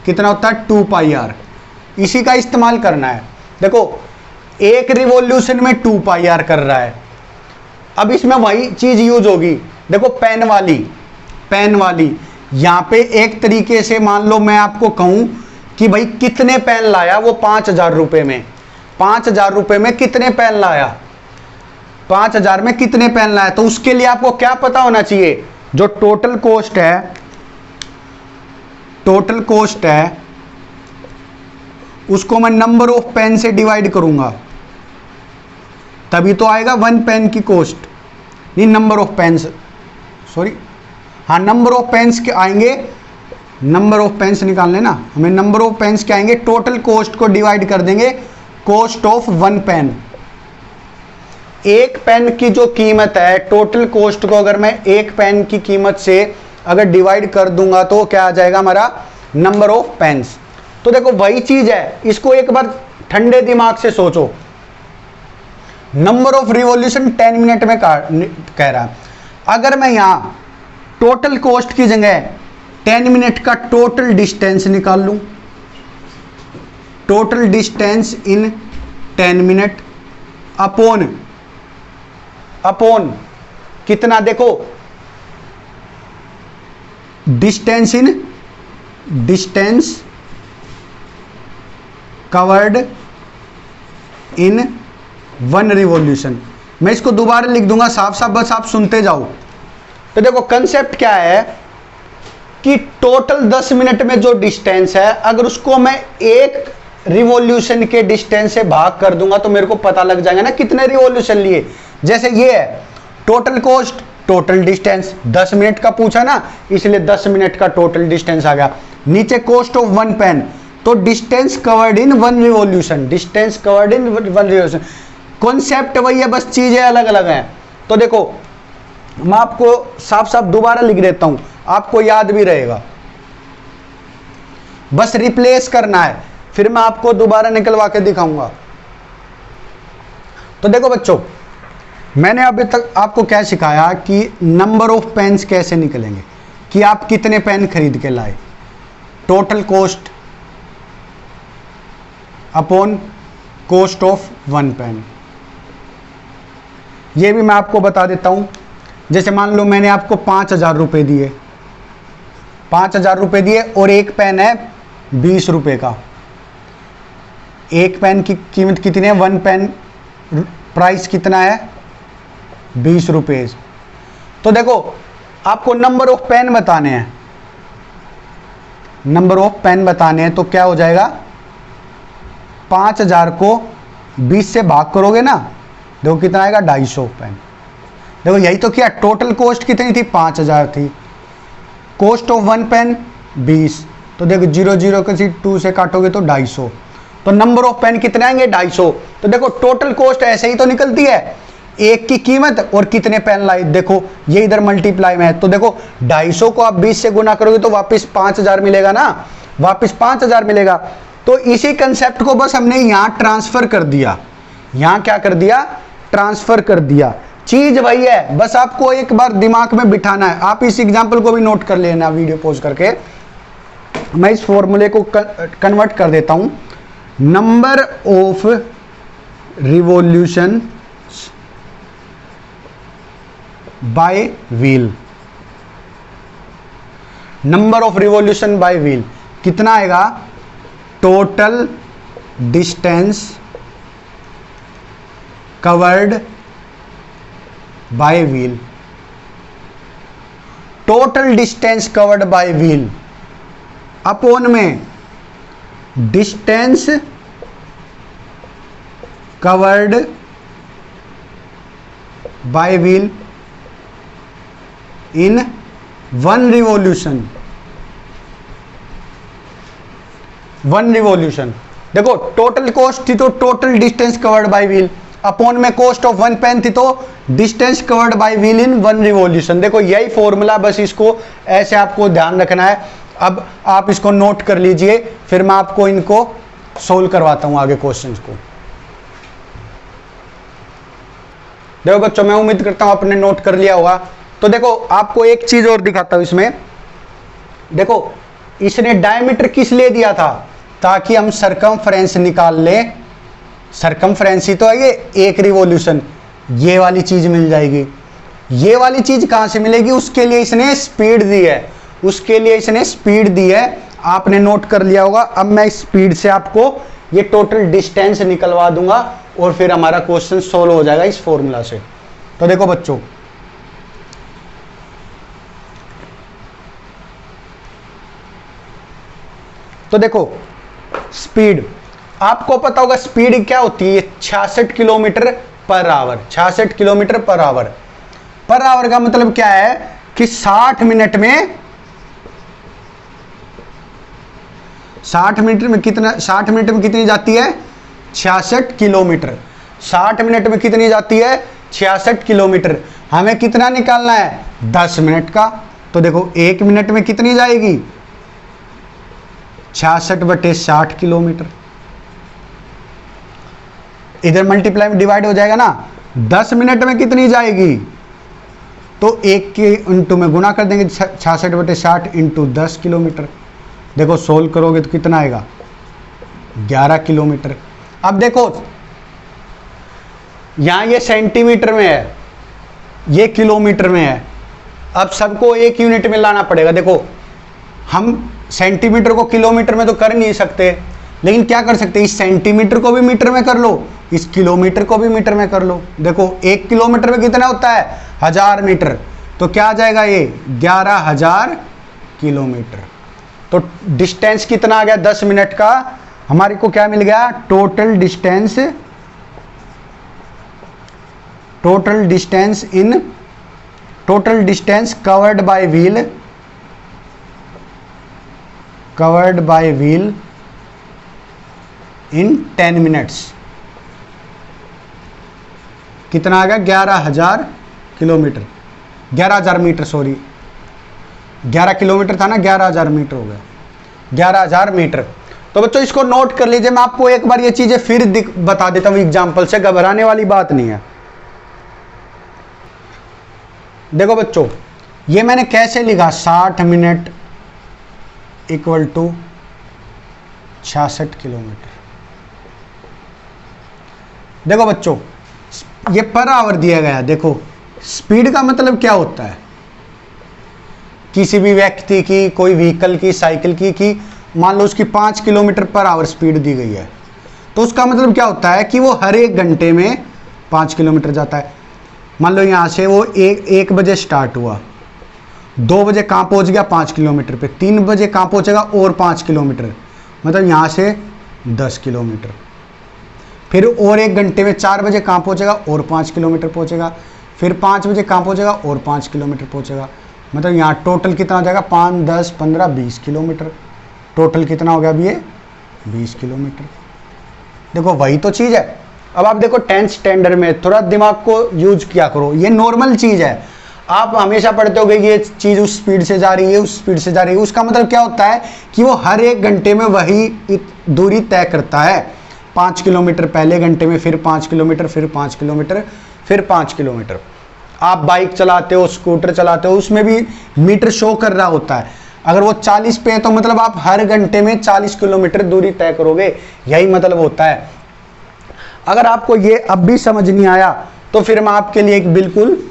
कितना होता है 2 पाई आर। इसी का इस्तेमाल करना है। देखो एक रिवॉल्यूशन में 2 पाई आर कर रहा है। अब इसमें वही चीज यूज होगी, देखो पेन वाली, पेन वाली यहां पे एक तरीके से मान लो मैं आपको कहूं कि भाई कितने पेन लाया, वो 5000 रुपए में, 5000 रुपए में कितने पेन लाया, 5000 में कितने पेन लाया, तो उसके लिए आपको क्या पता होना चाहिए, जो टोटल कोस्ट है उसको मैं नंबर ऑफ पेन से डिवाइड करूंगा, तभी तो आएगा 1 पेन की कॉस्ट। नहीं, नंबर ऑफ पेन्स, सॉरी, हाँ नंबर ऑफ पेन्स के आएंगे, नंबर ऑफ पेन्स निकाल लेना, हमें नंबर ऑफ पेन्स के आएंगे, टोटल कॉस्ट को डिवाइड कर देंगे कॉस्ट ऑफ 1 पेन। एक पेन की जो कीमत है, टोटल कॉस्ट को अगर मैं एक पेन की कीमत से अगर डिवाइड कर दूंगा तो क्या आ जाएगा हमारा, नंबर ऑफ पेन्स। तो देखो वही चीज है, इसको एक बार ठंडे दिमाग से सोचो। नंबर ऑफ रिवॉल्यूशन 10 मिनट में कह रहा है, अगर मैं यहां टोटल कॉस्ट की जगह 10 मिनट का टोटल डिस्टेंस निकाल लूं, total distance in 10 minute upon कितना, देखो डिस्टेंस कवर्ड इन 1 रिवॉल्यूशन। मैं इसको दोबारा लिख दूंगा साफ साफ, बस आप सुनते जाओ। तो देखो कंसेप्ट क्या है कि टोटल 10 मिनट में जो डिस्टेंस है, अगर उसको मैं एक रिवॉल्यूशन के डिस्टेंस से भाग कर दूंगा तो मेरे को पता लग जाएगा ना कितने रिवॉल्यूशन लिए। जैसे ये है total cost, total distance 10 minute का पूछा ना, इसलिए 10 मिनट का टोटल डिस्टेंस आ गया। नीचे कॉस्ट ऑफ 1 पेन, तो distance covered in 1 revolution, distance covered in 1 revolution. Concept वही है, बस चीजें अलग अलग हैं। तो देखो मैं आपको साफ साफ दोबारा लिख देता हूं, आपको याद भी रहेगा, बस रिप्लेस करना है, फिर मैं आपको दोबारा निकलवा के दिखाऊंगा। तो देखो बच्चों, मैंने अभी तक आपको क्या सिखाया कि नंबर ऑफ पेन्स कैसे निकलेंगे, कि आप कितने पेन खरीद के लाए, total cost upon cost of 1 pen. ये भी मैं आपको बता देता हूं। जैसे मान लो मैंने आपको 5,000 रुपये दिए, 5,000 रुपये दिए और एक पेन है 20 रुपये का। एक पेन की कीमत कितनी है, 1 पेन प्राइस कितना है, 20 रुपये। तो देखो आपको नंबर ऑफ पेन बताने हैं, नंबर ऑफ पेन बताने हैं, तो क्या हो जाएगा, 5,000 को 20 से भाग करोगे ना, देखो कितना आएगा, 250 पेन। देखो यही तो किया, टोटल कॉस्ट कितनी थी, 5,000 थी, कॉस्ट ऑफ 1 पेन 20, तो देखो 0 0 किसी 2 से काटोगे तो 250, तो नंबर ऑफ पेन कितने आएंगे, 250। तो देखो टोटल कॉस्ट ऐसे ही तो निकलती है, एक की कीमत और कितने पेन लाई, देखो ये इधर मल्टीप्लाई में है, तो देखो 250 को आप 20 से गुना करोगे तो वापस 5,000 मिलेगा ना, वापस 5,000 मिलेगा। तो इसी कंसेप्ट को बस हमने यहां ट्रांसफर कर दिया, यहां क्या कर दिया, ट्रांसफर कर दिया। चीज वही है, बस आपको एक बार दिमाग में बिठाना है। आप इस एग्जांपल को भी नोट कर लेना वीडियो पॉज करके। मैं इस फॉर्मूले को कन्वर्ट कर देता हूं, number of revolution by wheel, number of revolution by wheel कितना आएगा, total distance covered by wheel, total distance covered by wheel upon में distance covered by wheel in 1 revolution, 1 revolution. देखो टोटल कॉस्ट थी तो total distance covered by wheel, upon में cost of 1 pen थी तो distance covered by wheel in 1 revolution. देखो यही formula, बस इसको ऐसे आपको ध्यान रखना है। अब आप इसको नोट कर लीजिए, फिर मैं आपको इनको सोल्व करवाता हूं आगे क्वेश्चंस को। देखो बच्चों, मैं उम्मीद करता हूं आपने नोट कर लिया होगा। तो देखो आपको एक चीज और दिखाता हूं इसमें, देखो इसने डायमीटर किस लिए दिया था, ताकि हम सरकमफ्रेंस निकाल लें। सरकमफ्रेंस ही तो है ये, एक रिवॉल्यूशन, ये वाली चीज मिल जाएगी। ये वाली चीज कहां से मिलेगी, उसके लिए इसने स्पीड दी है, उसके लिए इसने स्पीड दी है, आपने नोट कर लिया होगा। अब मैं स्पीड से आपको ये टोटल डिस्टेंस निकलवा दूंगा और फिर हमारा क्वेश्चन सॉल्व हो जाएगा इस फॉर्मूला से। तो देखो बच्चों, 1 मीटर तो देखो स्पीड, आपको पता होगा स्पीड क्या होती है, 66 kilometre per hour. 66 kilometre per hour. Per hour का मतलब क्या है कि 60 मिनट में 60 मिनट में कितनी जाती है, 66 किलोमीटर। 60 मिनट में कितनी जाती है, 66 किलोमीटर। हमें कितना निकालना है, 10 मिनट का। तो देखो 1 मिनट में कितनी जाएगी, 66/60 किलोमीटर। इधर मल्टीप्लाई में डिवाइड हो जाएगा ना। 10 मिनट में कितनी जाएगी, तो 1 के इंटू में गुणा कर देंगे, 66/60 इंटू 10 किलोमीटर। देखो सोल्व करोगे तो कितना आएगा, 11 किलोमीटर। अब देखो यहां ये सेंटीमीटर में है, ये किलोमीटर में है। अब सबको एक यूनिट में लाना पड़ेगा। देखो हम सेंटीमीटर को किलोमीटर में तो कर नहीं सकते, लेकिन क्या कर सकते हैं, इस सेंटीमीटर को भी मीटर में कर लो, इस किलोमीटर को भी मीटर में कर लो। देखो 1 किलोमीटर में कितना होता है, 1000 मीटर। तो क्या आ जाएगा ये, 11,000 किलोमीटर। तो डिस्टेंस कितना आ गया, 10 मिनट का। हमारे को क्या मिल गया, total distance covered by wheel in 10 minutes. कितना आ गया, 11,000 किलोमीटर, 11,000 मीटर, सॉरी 11 किलोमीटर था ना, 11,000 मीटर हो गया, 11,000 मीटर। तो बच्चों इसको नोट कर लीजिए। मैं आपको एक बार ये चीजें फिर बता देता हूं एग्जाम्पल से, घबराने वाली बात नहीं है। देखो बच्चों ये मैंने कैसे लिखा, 60 मिनट इक्वल टू 66 किलोमीटर। देखो बच्चों ये पर आवर दिया गया। देखो स्पीड का मतलब क्या होता है, किसी भी व्यक्ति की, कोई व्हीकल की, साइकिल की मान लो उसकी 5 किलोमीटर पर आवर स्पीड दी गई है, तो उसका मतलब क्या होता है कि वो हर 1 घंटे में 5 किलोमीटर जाता है। मान लो यहाँ से वो 1 बजे स्टार्ट हुआ, 2 बजे कहाँ पहुँच गया, 5 किलोमीटर पे, 3 बजे कहाँ पहुँचेगा और 5 किलोमीटर, मतलब यहाँ से 10 किलोमीटर। फिर और 1 घंटे में 4 बजे कहाँ पहुँचेगा और 5 किलोमीटर पहुँचेगा। फिर 5 बजे कहाँ पहुँचेगा और 5 किलोमीटर पहुँचेगा। मतलब यहाँ टोटल कितना हो जाएगा, 5, 10, 15, 20 किलोमीटर। टोटल कितना हो गया अभी ये, 20 किलोमीटर। देखो वही तो चीज़ है। अब आप देखो 10th स्टैंडर्ड में थोड़ा दिमाग को यूज किया करो, ये नॉर्मल चीज़ है। आप हमेशा पढ़ते होगे ये चीज़ उस स्पीड से जा रही है, उस स्पीड से जा रही है। उसका मतलब क्या होता है कि वो हर 1 घंटे में वही दूरी तय करता है। 5 किलोमीटर पहले घंटे में, फिर 5 किलोमीटर, फिर 5 किलोमीटर, फिर 5 किलोमीटर। आप बाइक चलाते हो, स्कूटर चलाते हो, उसमें भी मीटर शो कर रहा होता है। अगर वो 40 पे है तो मतलब आप हर घंटे में 40 किलोमीटर दूरी तय करोगे, यही मतलब होता है। अगर आपको ये अब भी समझ नहीं आया तो फिर मैं आपके लिए एक बिल्कुल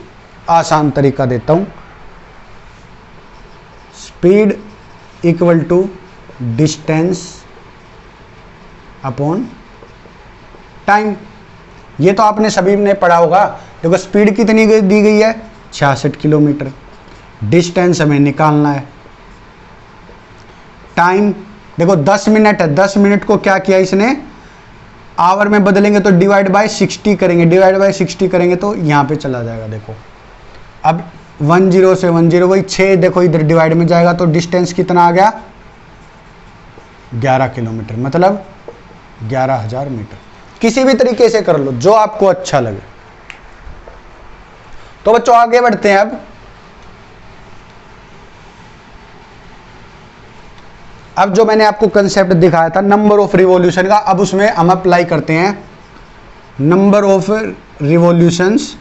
आसान तरीका देता हूं। Speed equal to distance upon time. ये तो आपने सभी ने पढ़ा होगा। देखो स्पीड कितनी दी गई है, 66 किलोमीटर। डिस्टेंस हमें निकालना है। टाइम देखो 10 मिनट है, 10 मिनट को क्या किया इसने, आवर में बदलेंगे तो डिवाइड बाय 60 करेंगे, डिवाइड बाय 60 करेंगे तो यहाँ पे चला जाएगा। देखो अब 10 से 10 वही 6, देखो इधर डिवाइड में जाएगा तो डिस्टेंस कितना आ गया, 11 किलोमीटर, मतलब 11,000 मीटर। किसी भी तरीके से कर लो जो आपको अच्छा लगे। तो बच्चों आगे बढ़ते हैं। अब जो मैंने आपको कंसेप्ट दिखाया था नंबर ऑफ रिवॉल्यूशन का, अब उसमें हम अप्लाई करते हैं number of revolutions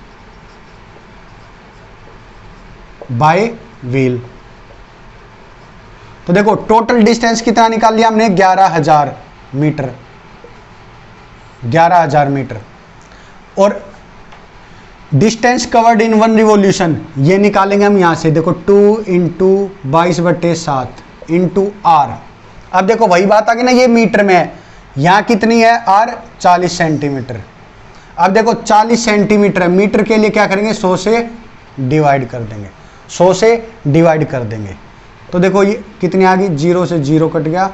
by wheel. तो देखो टोटल डिस्टेंस कितना निकाल लिया हमने, 11,000 मीटर, 11,000 मीटर। और डिस्टेंस कवर्ड इन 1 रिवॉल्यूशन ये निकालेंगे हम यहां से। देखो 2 × 22/7 इंटू आर। अब देखो वही बात आ गई ना, ये मीटर में है, यहाँ कितनी है आर, 40 सेंटीमीटर। अब देखो 40 सेंटीमीटर है, मीटर के लिए क्या करेंगे, 100 से डिवाइड कर देंगे, 100 से डिवाइड कर देंगे। तो देखो ये कितनी आ गई, 0 से 0 कट गया,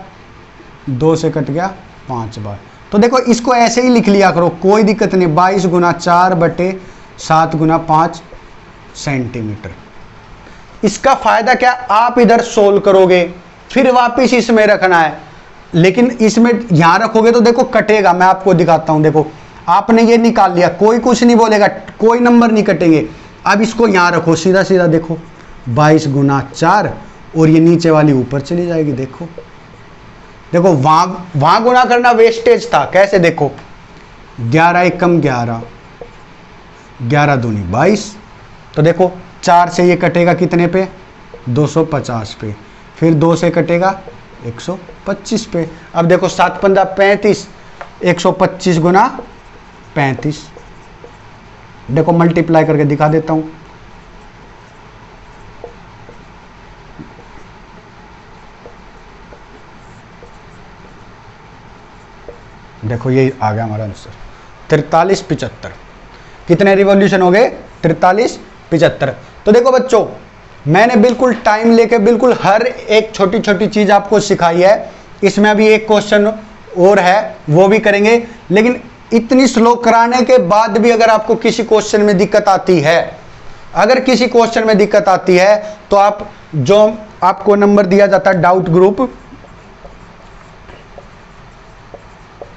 2 से कट गया 5 बार। तो देखो इसको ऐसे ही लिख लिया करो, कोई दिक्कत नहीं। 22 गुना 4/7 गुना 5 सेंटीमीटर। इसका फायदा क्या, आप इधर सोल्व करोगे फिर वापस इसमें रखना है, लेकिन इसमें यहां रखोगे तो देखो कटेगा। मैं आपको दिखाता हूं, देखो आपने ये निकाल लिया, कोई कुछ नहीं बोलेगा, कोई नंबर नहीं कटेंगे। अब इसको यहां रखो सीधा सीधा, देखो 22 गुना 4 और ये नीचे वाली ऊपर चली जाएगी। देखो देखो वहां गुना करना वेस्टेज था। कैसे, देखो 11 एकम 11, 11 दूनी 22। तो देखो 4 से ये कटेगा कितने पे, 250 पे, फिर 2 से कटेगा 125 पे। अब देखो 7 पंद्रह 35, 125 गुना 35। देखो मल्टीप्लाई करके दिखा देता हूं। देखो ये आ गया हमारा आंसर 4375। कितने रिवॉल्यूशन हो गए, 4375। तो देखो बच्चों, मैंने बिल्कुल टाइम लेके बिल्कुल हर एक छोटी छोटी चीज आपको सिखाई है। इसमें अभी एक क्वेश्चन और है, वो भी करेंगे। लेकिन इतनी स्लो कराने के बाद भी अगर आपको किसी क्वेश्चन में दिक्कत आती है, अगर किसी क्वेश्चन में दिक्कत आती है, तो आप जो आपको नंबर दिया जाता है डाउट ग्रुप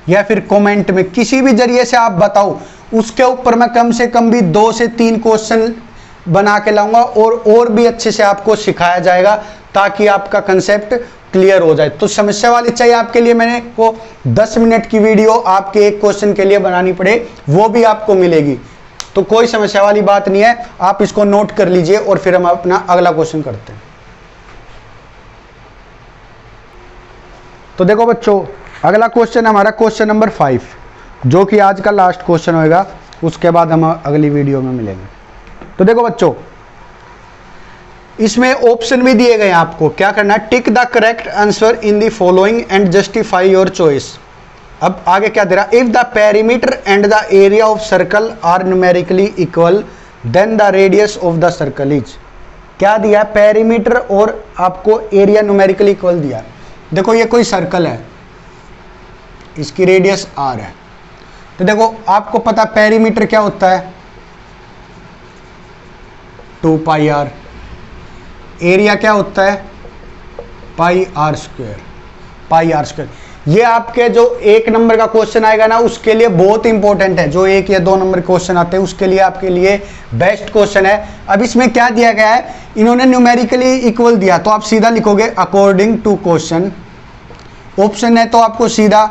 या फिर कमेंट में, किसी भी जरिए से आप बताओ, उसके ऊपर मैं कम से कम भी 2 से 3 क्वेश्चन बना के लाऊंगा और भी अच्छे से आपको सिखाया जाएगा, ताकि आपका कंसेप्ट क्लियर हो जाए। तो समस्या वाली चाहिए आपके लिए, मैंने को 10 मिनट की वीडियो आपके एक क्वेश्चन के लिए बनानी पड़े, वो भी आपको मिलेगी। तो कोई समस्या वाली बात नहीं है, आप इसको नोट कर लीजिए और फिर हम अपना अगला क्वेश्चन करते हैं। तो देखो बच्चों, अगला क्वेश्चन हमारा क्वेश्चन नंबर 5, जो कि आज का लास्ट क्वेश्चन होगा, उसके बाद हम अगली वीडियो में मिलेंगे। तो देखो बच्चों, इसमें ऑप्शन भी दिए गए आपको, क्या करना है, tick the correct answer in the following and justify your choice. अब आगे क्या दे रहा, if the perimeter and the area of circle are numerically equal then the radius of the circle is. क्या दिया, पेरीमीटर और आपको एरिया न्यूमेरिकली इक्वल दिया। देखो ये कोई सर्कल है, इसकी रेडियस r है। तो देखो आपको पता पेरीमीटर क्या होता है, 2 पाई r। एरिया क्या होता है, पाई r स्क्वायर। ये आपके जो 1 नंबर का क्वेश्चन आएगा ना, उसके लिए बहुत इंपॉर्टेंट है। जो 1 या 2 नंबर क्वेश्चन आते हैं उसके लिए आपके लिए बेस्ट क्वेश्चन है। अब इसमें क्या दिया गया है, इन्होंने न्यूमेरिकली इक्वल दिया, तो आप सीधा लिखोगे अकॉर्डिंग टू क्वेश्चन। ऑप्शन है तो आपको सीधा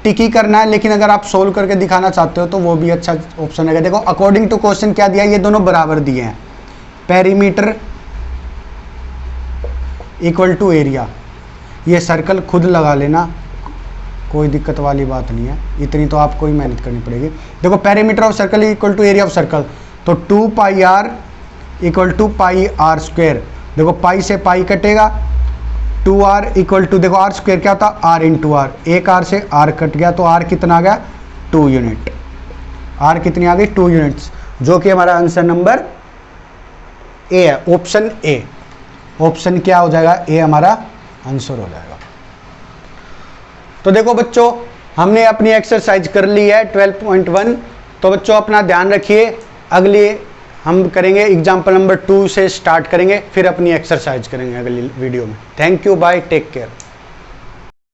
टिक ही करना है, लेकिन अगर आप सोल्व करके दिखाना चाहते हो तो वो भी अच्छा ऑप्शन है। देखो अकॉर्डिंग टू क्वेश्चन क्या दिया, ये दोनों बराबर दिए हैं, पेरीमीटर इक्वल टू एरिया। ये सर्कल खुद लगा लेना, कोई दिक्कत वाली बात नहीं है, इतनी तो आपको ही मेहनत करनी पड़ेगी। देखो perimeter of circle equal to area of circle, तो 2 pi r equal to pi r square. देखो पाई से पाई कटेगा, 2r इक्वल टू, देखो r स्क्वायर क्या होता है, r इंटू r। एक r से r कट गया, तो r कितना आ गया, 2 यूनिट। r कितनी आ गई, 2 यूनिट्स, जो कि हमारा आंसर नंबर ए है, ऑप्शन ए। ऑप्शन क्या हो जाएगा, ए हमारा आंसर हो जाएगा। तो देखो बच्चों, हमने अपनी एक्सरसाइज कर ली है 12.1। तो बच्चों अपना ध्यान रखिए, अगली हम करेंगे एग्जाम्पल नंबर 2 से स्टार्ट करेंगे, फिर अपनी एक्सरसाइज करेंगे अगली वीडियो में। Thank you, bye, take care.